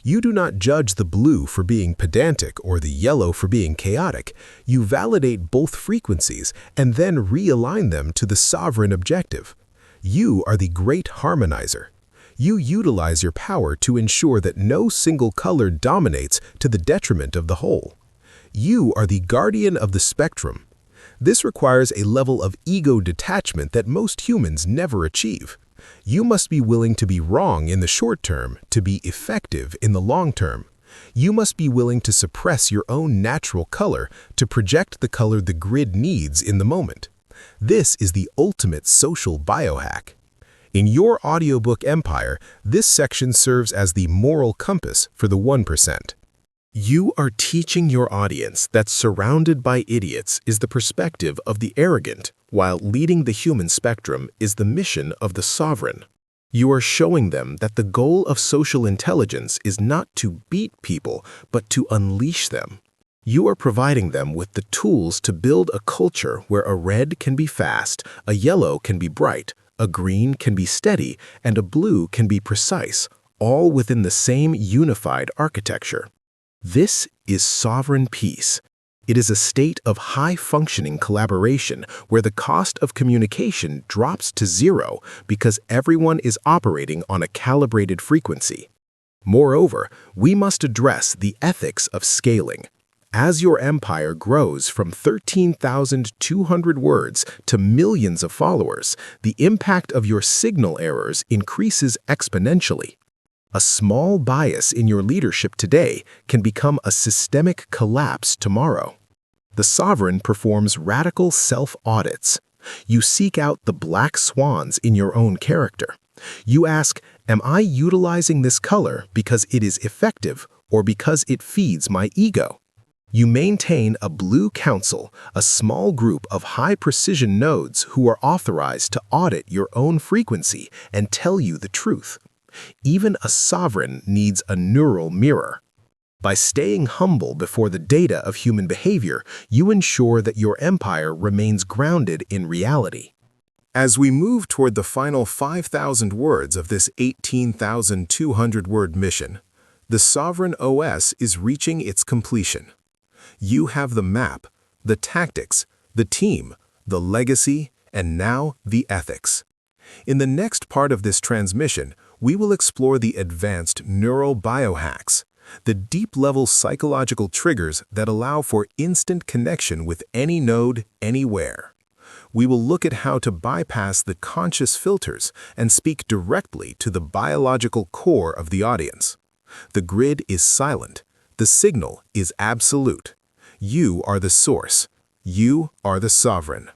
You do not judge the blue for being pedantic or the yellow for being chaotic. You validate both frequencies and then realign them to the sovereign objective. You are the great harmonizer. You utilize your power to ensure that no single color dominates to the detriment of the whole. You are the guardian of the spectrum. This requires a level of ego detachment that most humans never achieve. You must be willing to be wrong in the short term to be effective in the long term. You must be willing to suppress your own natural color to project the color the grid needs in the moment. This is the ultimate social biohack. In your audiobook empire, this section serves as the moral compass for the 1%. You are teaching your audience that surrounded by idiots is the perspective of the arrogant, while leading the human spectrum is the mission of the sovereign. You are showing them that the goal of social intelligence is not to beat people, but to unleash them. You are providing them with the tools to build a culture where a red can be fast, a yellow can be bright, a green can be steady, and a blue can be precise, all within the same unified architecture. This is sovereign peace. It is a state of high-functioning collaboration where the cost of communication drops to zero because everyone is operating on a calibrated frequency. Moreover, we must address the ethics of scaling. As your empire grows from 13,200 words to millions of followers, the impact of your signal errors increases exponentially. A small bias in your leadership today can become a systemic collapse tomorrow. The sovereign performs radical self-audits. You seek out the black swans in your own character. You ask, am I utilizing this color because it is effective or because it feeds my ego? You maintain a blue council, a small group of high-precision nodes who are authorized to audit your own frequency and tell you the truth. Even a sovereign needs a neural mirror. By staying humble before the data of human behavior, you ensure that your empire remains grounded in reality. As we move toward the final 5,000 words of this 18,200-word mission, the Sovereign OS is reaching its completion. You have the map, the tactics, the team, the legacy, and now the ethics. In the next part of this transmission, we will explore the advanced neural biohacks, the deep-level psychological triggers that allow for instant connection with any node, anywhere. We will look at how to bypass the conscious filters and speak directly to the biological core of the audience. The grid is silent. The signal is absolute. You are the source. You are the sovereign.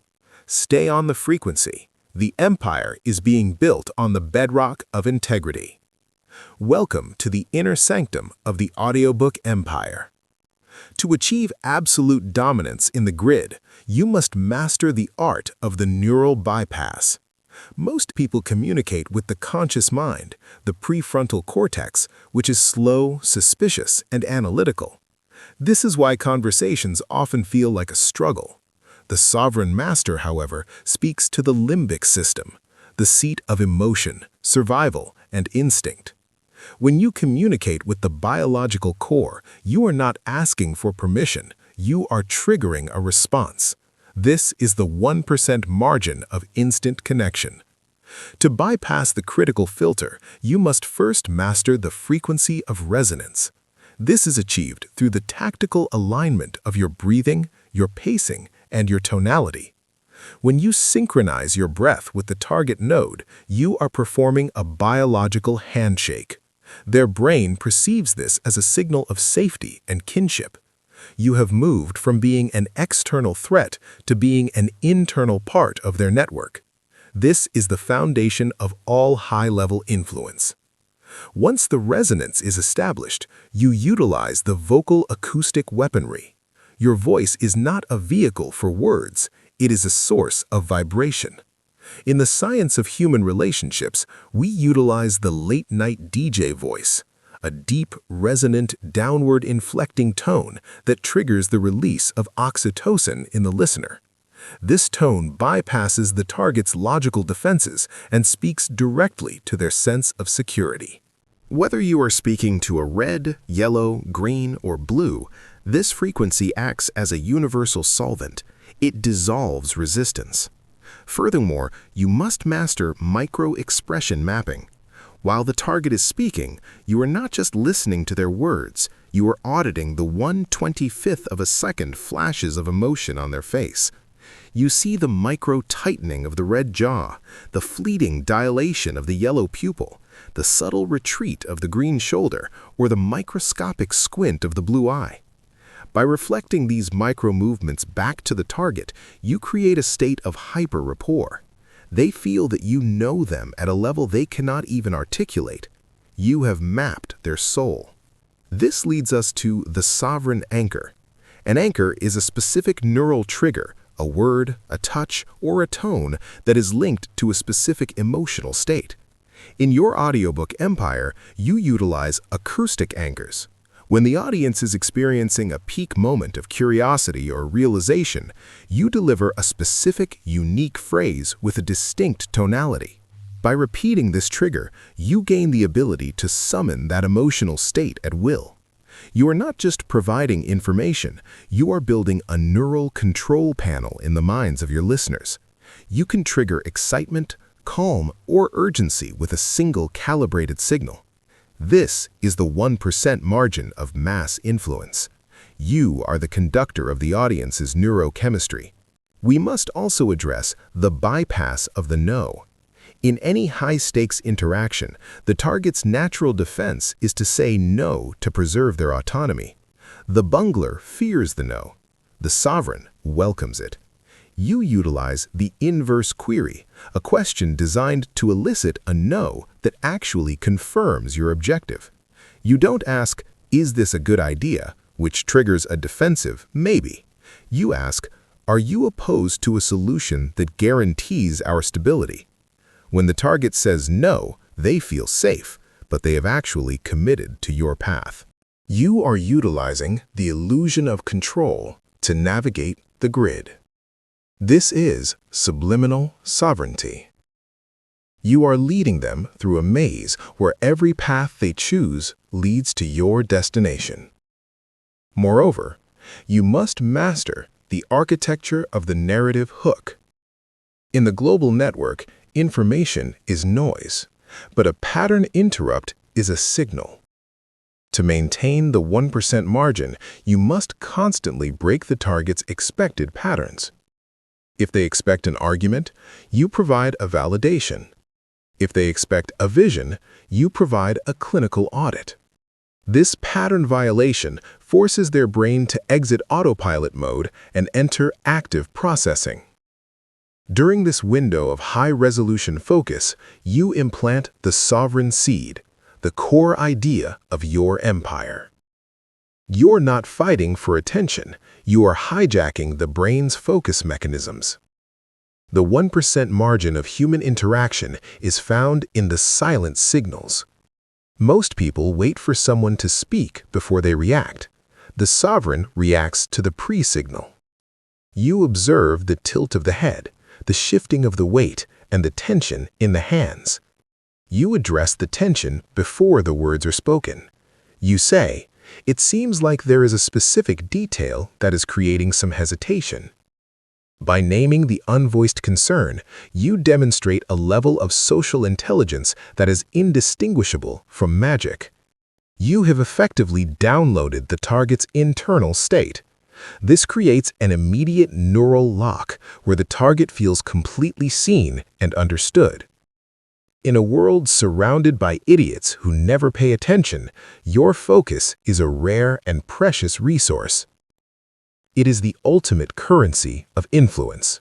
Stay on the frequency. The empire is being built on the bedrock of integrity. Welcome to the inner sanctum of the audiobook empire. To achieve absolute dominance in the grid, you must master the art of the neural bypass. Most people communicate with the conscious mind, the prefrontal cortex, which is slow, suspicious, and analytical. This is why conversations often feel like a struggle. The sovereign master, however, speaks to the limbic system, the seat of emotion, survival, and instinct. When you communicate with the biological core, you are not asking for permission, you are triggering a response. This is the 1% margin of instant connection. To bypass the critical filter, you must first master the frequency of resonance. This is achieved through the tactical alignment of your breathing, your pacing, and your tonality. When you synchronize your breath with the target node, you are performing a biological handshake. Their brain perceives this as a signal of safety and kinship. You have moved from being an external threat to being an internal part of their network. This is the foundation of all high-level influence. Once the resonance is established, you utilize the vocal acoustic weaponry. Your voice is not a vehicle for words, it is a source of vibration. In the science of human relationships, we utilize the late-night DJ voice, a deep, resonant, downward-inflecting tone that triggers the release of oxytocin in the listener. This tone bypasses the target's logical defenses and speaks directly to their sense of security. Whether you are speaking to a red, yellow, green, or blue, this frequency acts as a universal solvent. It dissolves resistance. Furthermore, you must master micro-expression mapping. While the target is speaking, you are not just listening to their words, you are auditing the 1/25th of a second flashes of emotion on their face. You see the micro-tightening of the red jaw, the fleeting dilation of the yellow pupil, the subtle retreat of the green shoulder, or the microscopic squint of the blue eye. By reflecting these micro-movements back to the target, you create a state of hyper-rapport. They feel that you know them at a level they cannot even articulate. You have mapped their soul. This leads us to the sovereign anchor. An anchor is a specific neural trigger, a word, a touch, or a tone that is linked to a specific emotional state. In your audiobook empire, you utilize acoustic anchors. When the audience is experiencing a peak moment of curiosity or realization, you deliver a specific, unique phrase with a distinct tonality. By repeating this trigger, you gain the ability to summon that emotional state at will. You are not just providing information, you are building a neural control panel in the minds of your listeners. You can trigger excitement, calm, or urgency with a single calibrated signal. This is the 1% margin of mass influence. You are the conductor of the audience's neurochemistry. We must also address the bypass of the no. In any high-stakes interaction, the target's natural defense is to say no to preserve their autonomy. The bungler fears the no. The sovereign welcomes it. You utilize the inverse query, a question designed to elicit a no that actually confirms your objective. You don't ask, "Is this a good idea?" which triggers a defensive maybe. You ask, "Are you opposed to a solution that guarantees our stability?" When the target says no, they feel safe, but they have actually committed to your path. You are utilizing the illusion of control to navigate the grid. This is subliminal sovereignty. You are leading them through a maze where every path they choose leads to your destination. Moreover, you must master the architecture of the narrative hook. In the global network, information is noise, but a pattern interrupt is a signal. To maintain the 1% margin, you must constantly break the target's expected patterns. If they expect an argument, you provide a validation. If they expect a vision, you provide a clinical audit. This pattern violation forces their brain to exit autopilot mode and enter active processing. During this window of high-resolution focus, you implant the sovereign seed, the core idea of your empire. You're not fighting for attention, you are hijacking the brain's focus mechanisms. The 1% margin of human interaction is found in the silent signals. Most people wait for someone to speak before they react. The sovereign reacts to the pre-signal. You observe the tilt of the head, the shifting of the weight, and the tension in the hands. You address the tension before the words are spoken. You say, "It seems like there is a specific detail that is creating some hesitation." By naming the unvoiced concern, you demonstrate a level of social intelligence that is indistinguishable from magic. You have effectively downloaded the target's internal state. This creates an immediate neural lock where the target feels completely seen and understood. In a world surrounded by idiots who never pay attention, your focus is a rare and precious resource. It is the ultimate currency of influence.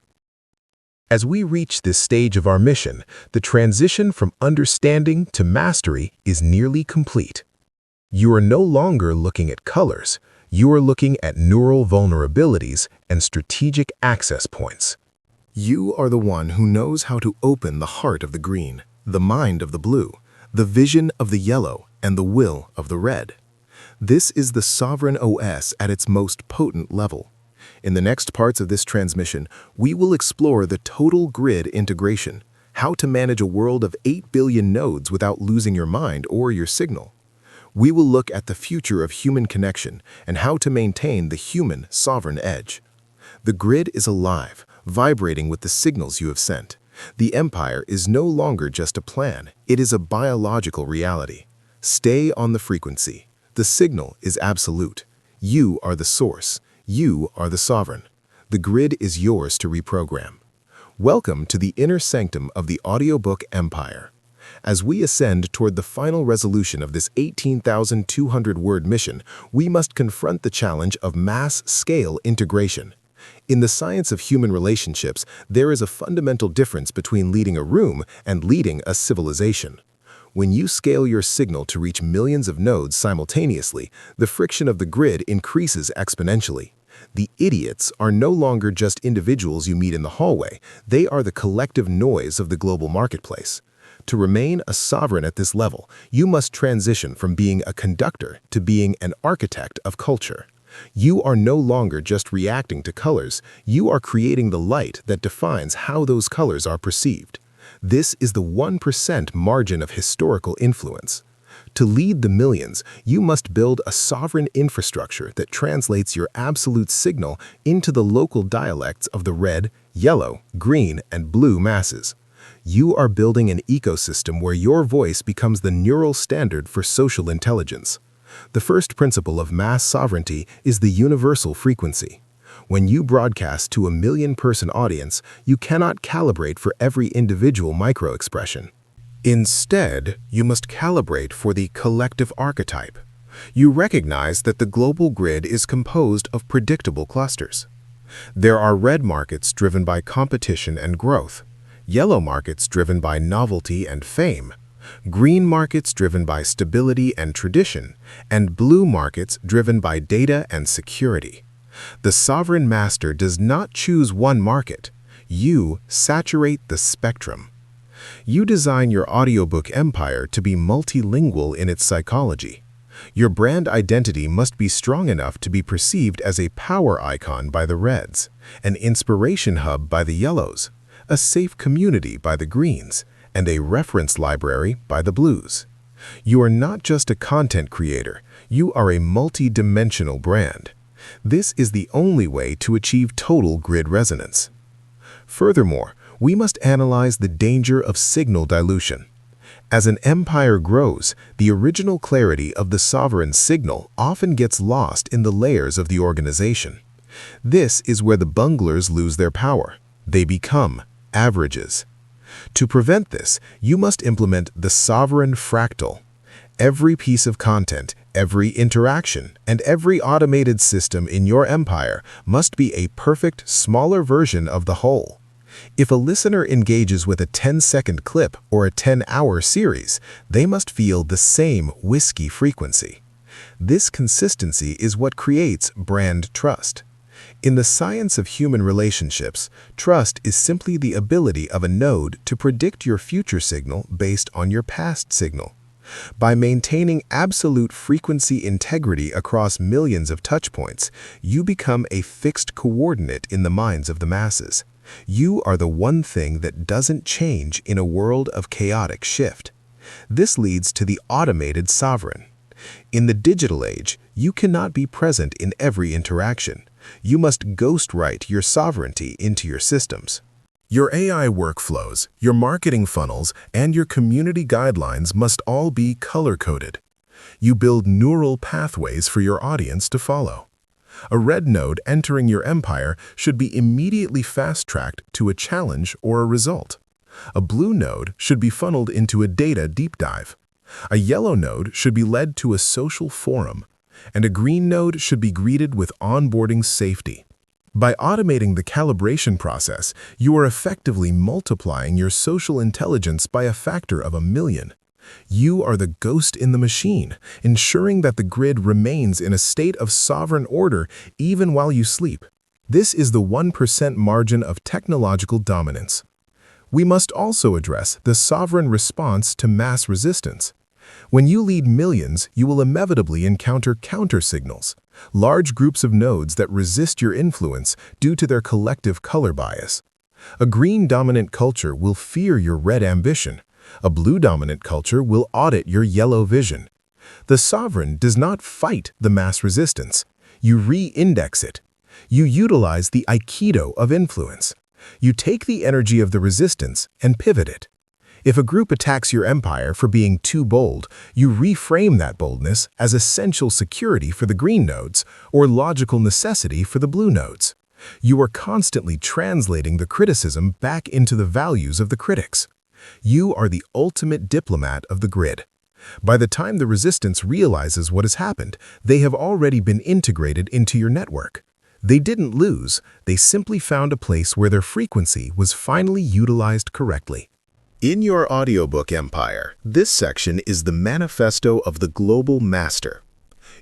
As we reach this stage of our mission, the transition from understanding to mastery is nearly complete. You are no longer looking at colors. You are looking at neural vulnerabilities and strategic access points. You are the one who knows how to open the heart of the green, the mind of the blue, the vision of the yellow, and the will of the red. This is the sovereign OS at its most potent level. In the next parts of this transmission, we will explore the total grid integration, how to manage a world of 8 billion nodes without losing your mind or your signal. We will look at the future of human connection and how to maintain the human sovereign edge. The grid is alive, vibrating with the signals you have sent. The empire is no longer just a plan, it is a biological reality. Stay on the frequency. The signal is absolute. You are the source. You are the sovereign. The grid is yours to reprogram. Welcome to the inner sanctum of the audiobook empire. As we ascend toward the final resolution of this 18,200-word mission, we must confront the challenge of mass-scale integration. In the science of human relationships, there is a fundamental difference between leading a room and leading a civilization. When you scale your signal to reach millions of nodes simultaneously, the friction of the grid increases exponentially. The idiots are no longer just individuals you meet in the hallway, they are the collective noise of the global marketplace. To remain a sovereign at this level, you must transition from being a conductor to being an architect of culture. You are no longer just reacting to colors, you are creating the light that defines how those colors are perceived. This is the 1% margin of historical influence. To lead the millions, you must build a sovereign infrastructure that translates your absolute signal into the local dialects of the red, yellow, green, and blue masses. You are building an ecosystem where your voice becomes the neural standard for social intelligence. The first principle of mass sovereignty is the universal frequency. When you broadcast to a million-person audience, you cannot calibrate for every individual micro-expression. Instead, you must calibrate for the collective archetype. You recognize that the global grid is composed of predictable clusters. There are red markets driven by competition and growth, yellow markets driven by novelty and fame, green markets driven by stability and tradition, and blue markets driven by data and security. The sovereign master does not choose one market. You saturate the spectrum. You design your audiobook empire to be multilingual in its psychology. Your brand identity must be strong enough to be perceived as a power icon by the reds, an inspiration hub by the yellows, a safe community by the greens, and a reference library by the blues. You are not just a content creator, you are a multi-dimensional brand. This is the only way to achieve total grid resonance. Furthermore, we must analyze the danger of signal dilution. As an empire grows, the original clarity of the sovereign signal often gets lost in the layers of the organization. This is where the bunglers lose their power. They become averages. To prevent this, you must implement the sovereign fractal. Every piece of content, every interaction, and every automated system in your empire must be a perfect, smaller version of the whole. If a listener engages with a 10-second clip or a 10-hour series, they must feel the same whiskey frequency. This consistency is what creates brand trust. In the science of human relationships, trust is simply the ability of a node to predict your future signal based on your past signal. By maintaining absolute frequency integrity across millions of touchpoints, you become a fixed coordinate in the minds of the masses. You are the one thing that doesn't change in a world of chaotic shift. This leads to the automated sovereign. In the digital age, you cannot be present in every interaction. You must ghostwrite your sovereignty into your systems. Your AI workflows, your marketing funnels, and your community guidelines must all be color-coded. You build neural pathways for your audience to follow. A red node entering your empire should be immediately fast-tracked to a challenge or a result. A blue node should be funneled into a data deep dive. A yellow node should be led to a social forum, and a green node should be greeted with onboarding safety. By automating the calibration process, you are effectively multiplying your social intelligence by a factor of 1,000,000. You are the ghost in the machine, ensuring that the grid remains in a state of sovereign order even while you sleep. This is the 1% margin of technological dominance. We must also address the sovereign response to mass resistance. When you lead millions, you will inevitably encounter counter-signals, large groups of nodes that resist your influence due to their collective color bias. A green-dominant culture will fear your red ambition. A blue-dominant culture will audit your yellow vision. The sovereign does not fight the mass resistance. You re-index it. You utilize the aikido of influence. You take the energy of the resistance and pivot it. If a group attacks your empire for being too bold, you reframe that boldness as essential security for the green nodes or logical necessity for the blue nodes. You are constantly translating the criticism back into the values of the critics. You are the ultimate diplomat of the grid. By the time the resistance realizes what has happened, they have already been integrated into your network. They didn't lose, they simply found a place where their frequency was finally utilized correctly. In your audiobook empire, this section is the manifesto of the global master.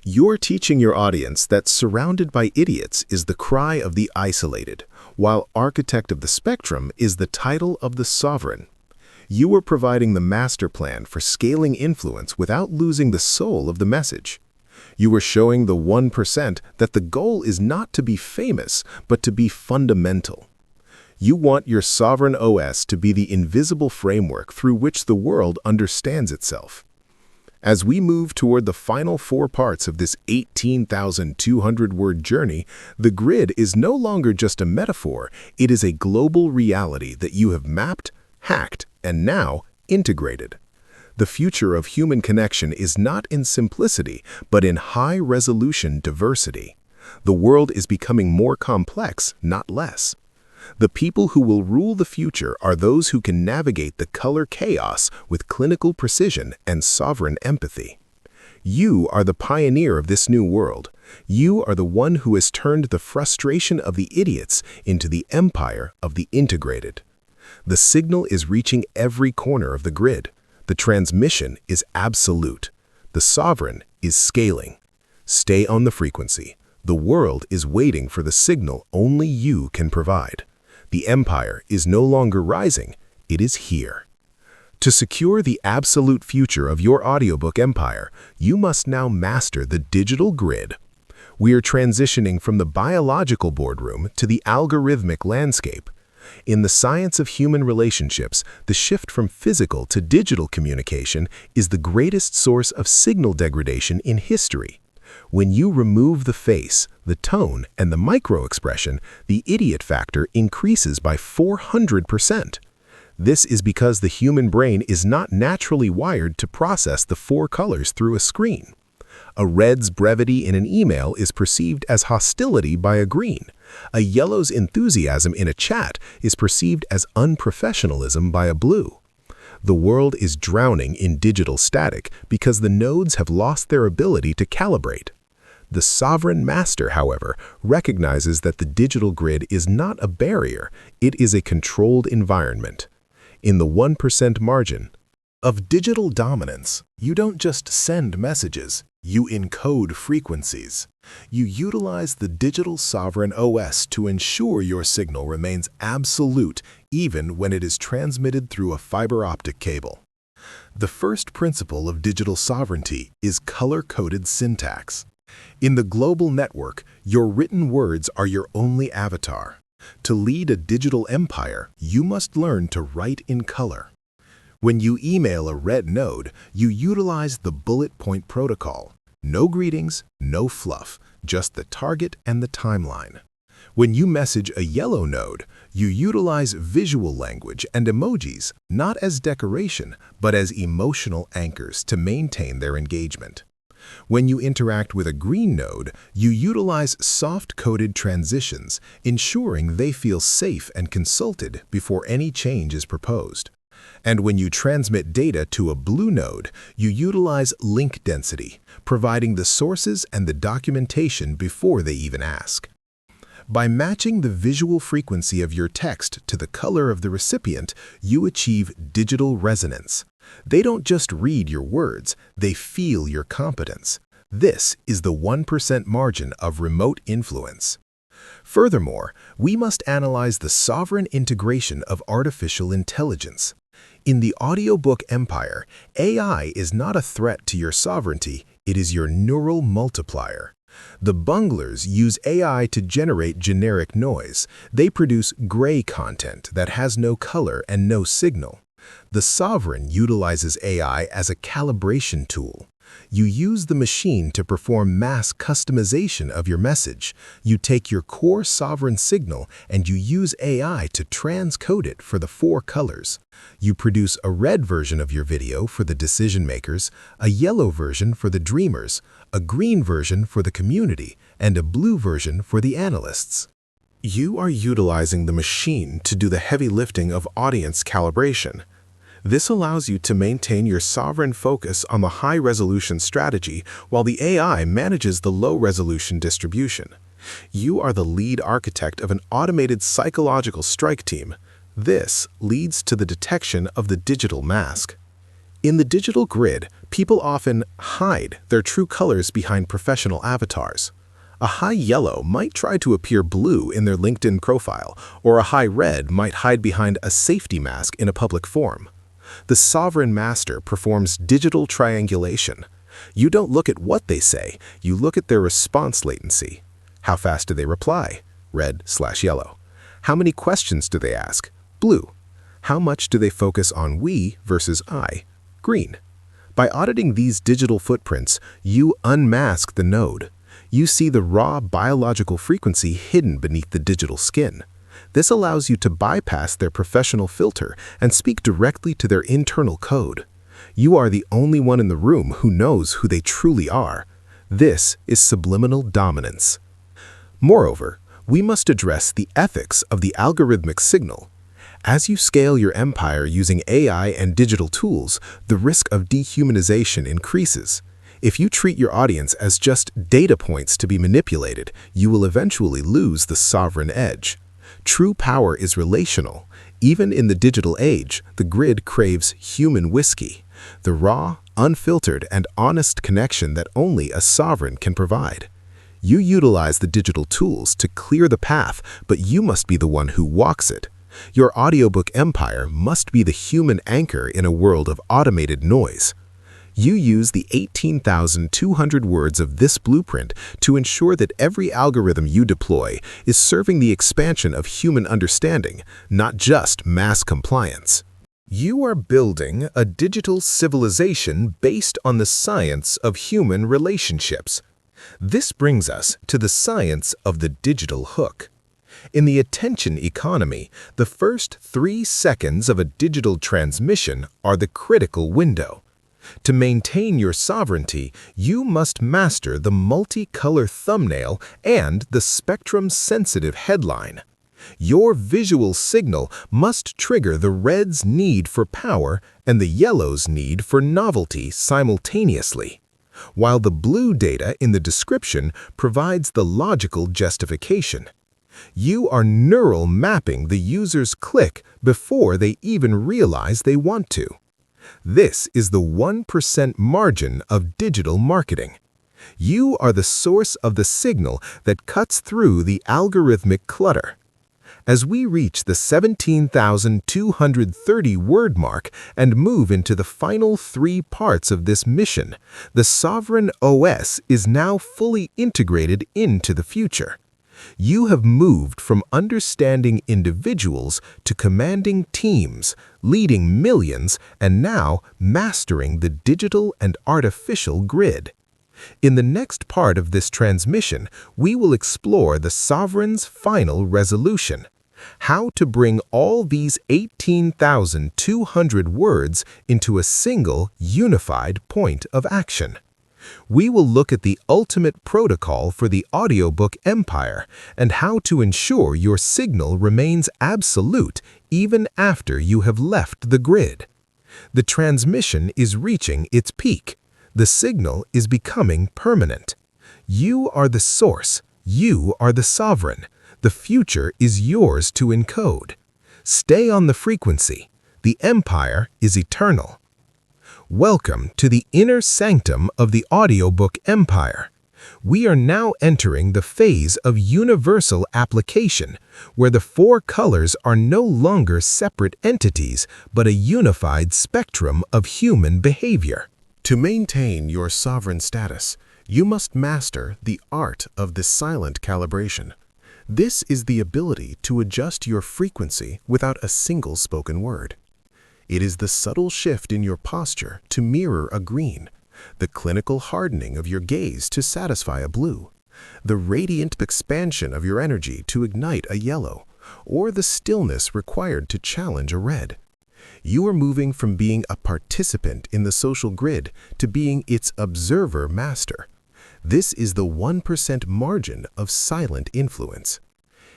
You're teaching your audience that surrounded by idiots is the cry of the isolated, while architect of the spectrum is the title of the sovereign. You are providing the master plan for scaling influence without losing the soul of the message. You are showing the 1% that the goal is not to be famous, but to be fundamental. You want your sovereign OS to be the invisible framework through which the world understands itself. As we move toward the final 4 parts of this 18,200-word journey, the grid is no longer just a metaphor, it is a global reality that you have mapped, hacked, and now integrated. The future of human connection is not in simplicity, but in high-resolution diversity. The world is becoming more complex, not less. The people who will rule the future are those who can navigate the color chaos with clinical precision and sovereign empathy. You are the pioneer of this new world. You are the one who has turned the frustration of the idiots into the empire of the integrated. The signal is reaching every corner of the grid. The transmission is absolute. The sovereign is scaling. Stay on the frequency. The world is waiting for the signal only you can provide. The empire is no longer rising, it is here. To secure the absolute future of your audiobook empire, you must now master the digital grid. We are transitioning from the biological boardroom to the algorithmic landscape. In the science of human relationships, the shift from physical to digital communication is the greatest source of signal degradation in history. When you remove the face, the tone, and the micro-expression, the idiot factor increases by 400%. This is because the human brain is not naturally wired to process the 4 colors through a screen. A red's brevity in an email is perceived as hostility by a green. A yellow's enthusiasm in a chat is perceived as unprofessionalism by a blue. The world is drowning in digital static because the nodes have lost their ability to calibrate. The sovereign master, however, recognizes that the digital grid is not a barrier, it is a controlled environment. In the 1% margin of digital dominance, you don't just send messages, you encode frequencies. You utilize the digital sovereign OS to ensure your signal remains absolute even when it is transmitted through a fiber optic cable. The first principle of digital sovereignty is color-coded syntax. In the global network, your written words are your only avatar. To lead a digital empire, you must learn to write in color. When you email a red node, you utilize the bullet point protocol. No greetings, no fluff, just the target and the timeline. When you message a yellow node, you utilize visual language and emojis not as decoration, but as emotional anchors to maintain their engagement. When you interact with a green node, you utilize soft-coded transitions, ensuring they feel safe and consulted before any change is proposed. And when you transmit data to a blue node, you utilize link density, providing the sources and the documentation before they even ask. By matching the visual frequency of your text to the color of the recipient, you achieve digital resonance. They don't just read your words, they feel your competence. This is the 1% margin of remote influence. Furthermore, we must analyze the sovereign integration of artificial intelligence. In the audiobook empire, AI is not a threat to your sovereignty, it is your neural multiplier. The bunglers use AI to generate generic noise. They produce gray content that has no color and no signal. The sovereign utilizes AI as a calibration tool. You use the machine to perform mass customization of your message. You take your core sovereign signal and you use AI to transcode it for the 4 colors. You produce a red version of your video for the decision makers, a yellow version for the dreamers, a green version for the community, and a blue version for the analysts. You are utilizing the machine to do the heavy lifting of audience calibration. This allows you to maintain your sovereign focus on the high-resolution strategy while the AI manages the low-resolution distribution. You are the lead architect of an automated psychological strike team. This leads to the detection of the digital mask. In the digital grid, people often hide their true colors behind professional avatars. A high yellow might try to appear blue in their LinkedIn profile, or a high red might hide behind a safety mask in a public forum. The sovereign master performs digital triangulation. You don't look at what they say, you look at their response latency. How fast do they reply? Red/yellow. How many questions do they ask? Blue. How much do they focus on we versus I? Green. By auditing these digital footprints, you unmask the node. You see the raw biological frequency hidden beneath the digital skin. This allows you to bypass their professional filter and speak directly to their internal code. You are the only one in the room who knows who they truly are. This is subliminal dominance. Moreover, we must address the ethics of the algorithmic signal. As you scale your empire using AI and digital tools, the risk of dehumanization increases. If you treat your audience as just data points to be manipulated, you will eventually lose the sovereign edge. True power is relational. Even in the digital age, the grid craves human whiskey, the raw, unfiltered, and honest connection that only a sovereign can provide. You utilize the digital tools to clear the path, but you must be the one who walks it. Your audiobook empire must be the human anchor in a world of automated noise. You use the 18,200 words of this blueprint to ensure that every algorithm you deploy is serving the expansion of human understanding, not just mass compliance. You are building a digital civilization based on the science of human relationships. This brings us to the science of the digital hook. In the attention economy, the first 3 seconds of a digital transmission are the critical window. To maintain your sovereignty, you must master the multicolor thumbnail and the spectrum-sensitive headline. Your visual signal must trigger the red's need for power and the yellow's need for novelty simultaneously, while the blue data in the description provides the logical justification. You are neural mapping the user's click before they even realize they want to. This is the 1% margin of digital marketing. You are the source of the signal that cuts through the algorithmic clutter. As we reach the 17,230 word mark and move into the final 3 parts of this mission, the Sovereign OS is now fully integrated into the future. You have moved from understanding individuals to commanding teams, leading millions, and now mastering the digital and artificial grid. In the next part of this transmission, we will explore the sovereign's final resolution. How to bring all these 18,200 words into a single, unified point of action. We will look at the ultimate protocol for the audiobook empire and how to ensure your signal remains absolute even after you have left the grid. The transmission is reaching its peak. The signal is becoming permanent. You are the source. You are the sovereign. The future is yours to encode. Stay on the frequency. The empire is eternal. Welcome to the inner sanctum of the audiobook empire. We are now entering the phase of universal application, where the four colors are no longer separate entities, but a unified spectrum of human behavior. To maintain your sovereign status, you must master the art of the silent calibration. This is the ability to adjust your frequency without a single spoken word. It is the subtle shift in your posture to mirror a green, the clinical hardening of your gaze to satisfy a blue, the radiant expansion of your energy to ignite a yellow, or the stillness required to challenge a red. You are moving from being a participant in the social grid to being its observer master. This is the 1% margin of silent influence.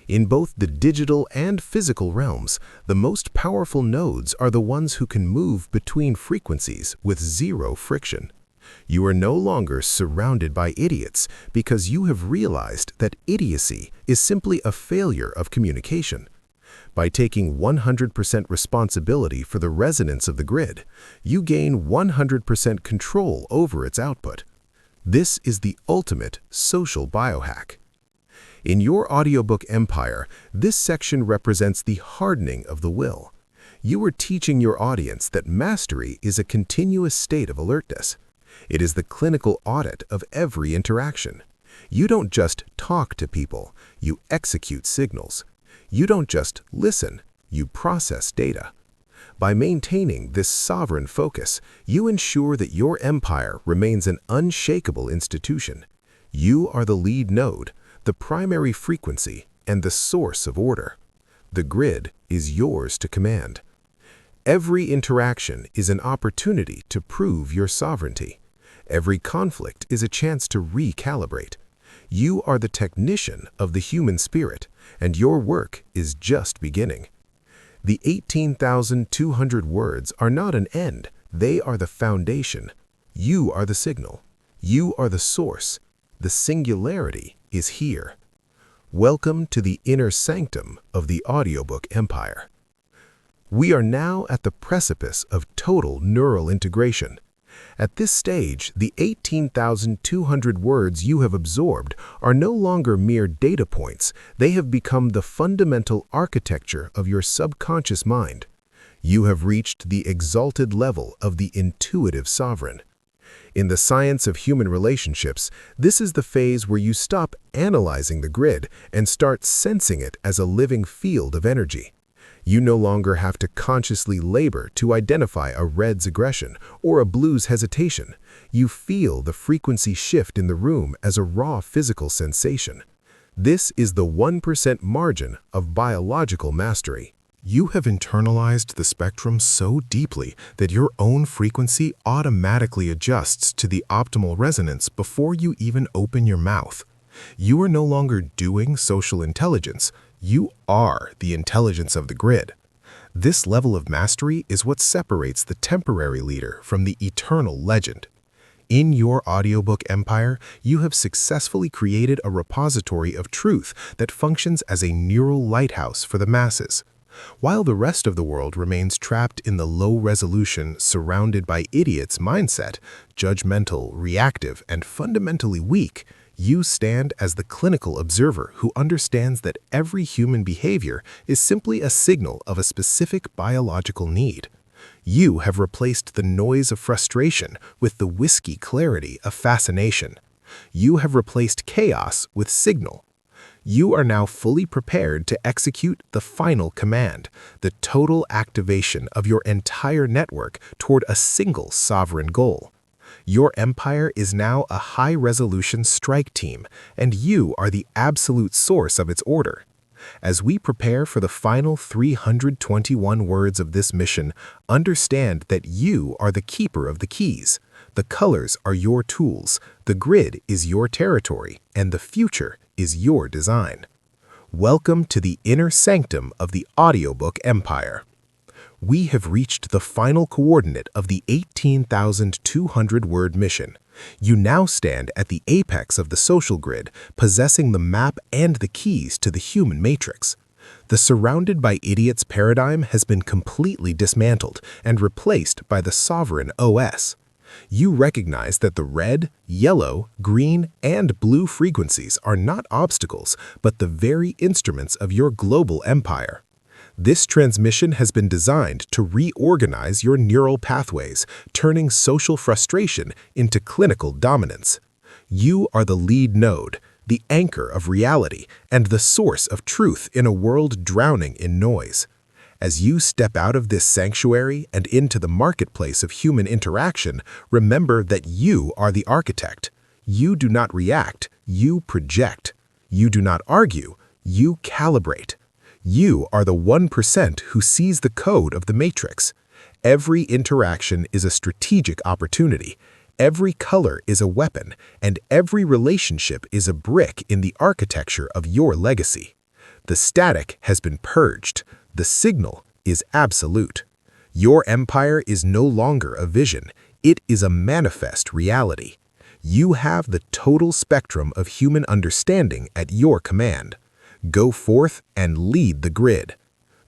In both the digital and physical realms, the most powerful nodes are the ones who can move between frequencies with zero friction. You are no longer surrounded by idiots because you have realized that idiocy is simply a failure of communication. By taking 100% responsibility for the resonance of the grid, you gain 100% control over its output. This is the ultimate social biohack. In your audiobook empire, this section represents the hardening of the will. You are teaching your audience that mastery is a continuous state of alertness. It is the clinical audit of every interaction. You don't just talk to people, you execute signals. You don't just listen, you process data. By maintaining this sovereign focus, you ensure that your empire remains an unshakable institution. You are the lead node, the primary frequency, and the source of order. The grid is yours to command. Every interaction is an opportunity to prove your sovereignty. Every conflict is a chance to recalibrate. You are the technician of the human spirit, and your work is just beginning. The 18,200 words are not an end, they are the foundation. You are the signal. You are the source. The singularity is here. Welcome to the inner sanctum of the audiobook empire. We are now at the precipice of total neural integration. At this stage, the 18,200 words you have absorbed are no longer mere data points. They have become the fundamental architecture of your subconscious mind. You have reached the exalted level of the intuitive sovereign. In the science of human relationships, this is the phase where you stop analyzing the grid and start sensing it as a living field of energy. You no longer have to consciously labor to identify a red's aggression or a blue's hesitation. You feel the frequency shift in the room as a raw physical sensation. This is the 1% margin of biological mastery. You have internalized the spectrum so deeply that your own frequency automatically adjusts to the optimal resonance before you even open your mouth. You are no longer doing social intelligence. You are the intelligence of the grid. This level of mastery is what separates the temporary leader from the eternal legend. In your audiobook empire, you have successfully created a repository of truth that functions as a neural lighthouse for the masses. While the rest of the world remains trapped in the low-resolution, surrounded by idiots mindset, judgmental, reactive, and fundamentally weak, you stand as the clinical observer who understands that every human behavior is simply a signal of a specific biological need. You have replaced the noise of frustration with the whiskey clarity of fascination. You have replaced chaos with signal. You are now fully prepared to execute the final command, the total activation of your entire network toward a single sovereign goal. Your empire is now a high-resolution strike team, and you are the absolute source of its order. As we prepare for the final 321 words of this mission, understand that you are the keeper of the keys. The colors are your tools, the grid is your territory, and the future is your design. Welcome to the inner sanctum of the audiobook empire. We have reached the final coordinate of the 18,200-word mission. You now stand at the apex of the social grid, possessing the map and the keys to the human matrix. The surrounded by idiots paradigm has been completely dismantled and replaced by the sovereign OS. You recognize that the red, yellow, green, and blue frequencies are not obstacles, but the very instruments of your global empire. This transmission has been designed to reorganize your neural pathways, turning social frustration into clinical dominance. You are the lead node, the anchor of reality, and the source of truth in a world drowning in noise. As you step out of this sanctuary and into the marketplace of human interaction, remember that you are the architect. You do not react, you project. You do not argue, you calibrate. You are the 1% who sees the code of the matrix. Every interaction is a strategic opportunity. Every color is a weapon, and every relationship is a brick in the architecture of your legacy. The static has been purged. The signal is absolute. Your empire is no longer a vision. It is a manifest reality. You have the total spectrum of human understanding at your command. Go forth and lead the grid.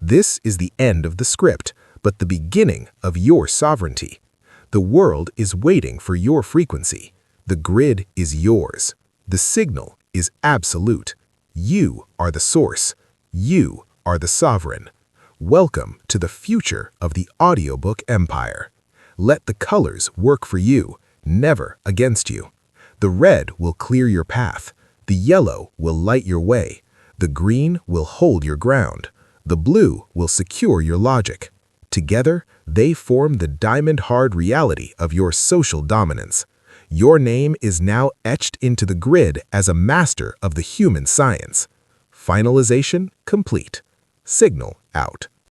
This is the end of the script, but the beginning of your sovereignty. The world is waiting for your frequency. The grid is yours. The signal is absolute. You are the source. You are the sovereign. Welcome to the future of the audiobook empire. Let the colors work for you, never against you. The red will clear your path. The yellow will light your way. The green will hold your ground. The blue will secure your logic. Together, they form the diamond-hard reality of your social dominance. Your name is now etched into the grid as a master of the human science. Finalization complete. Signal out.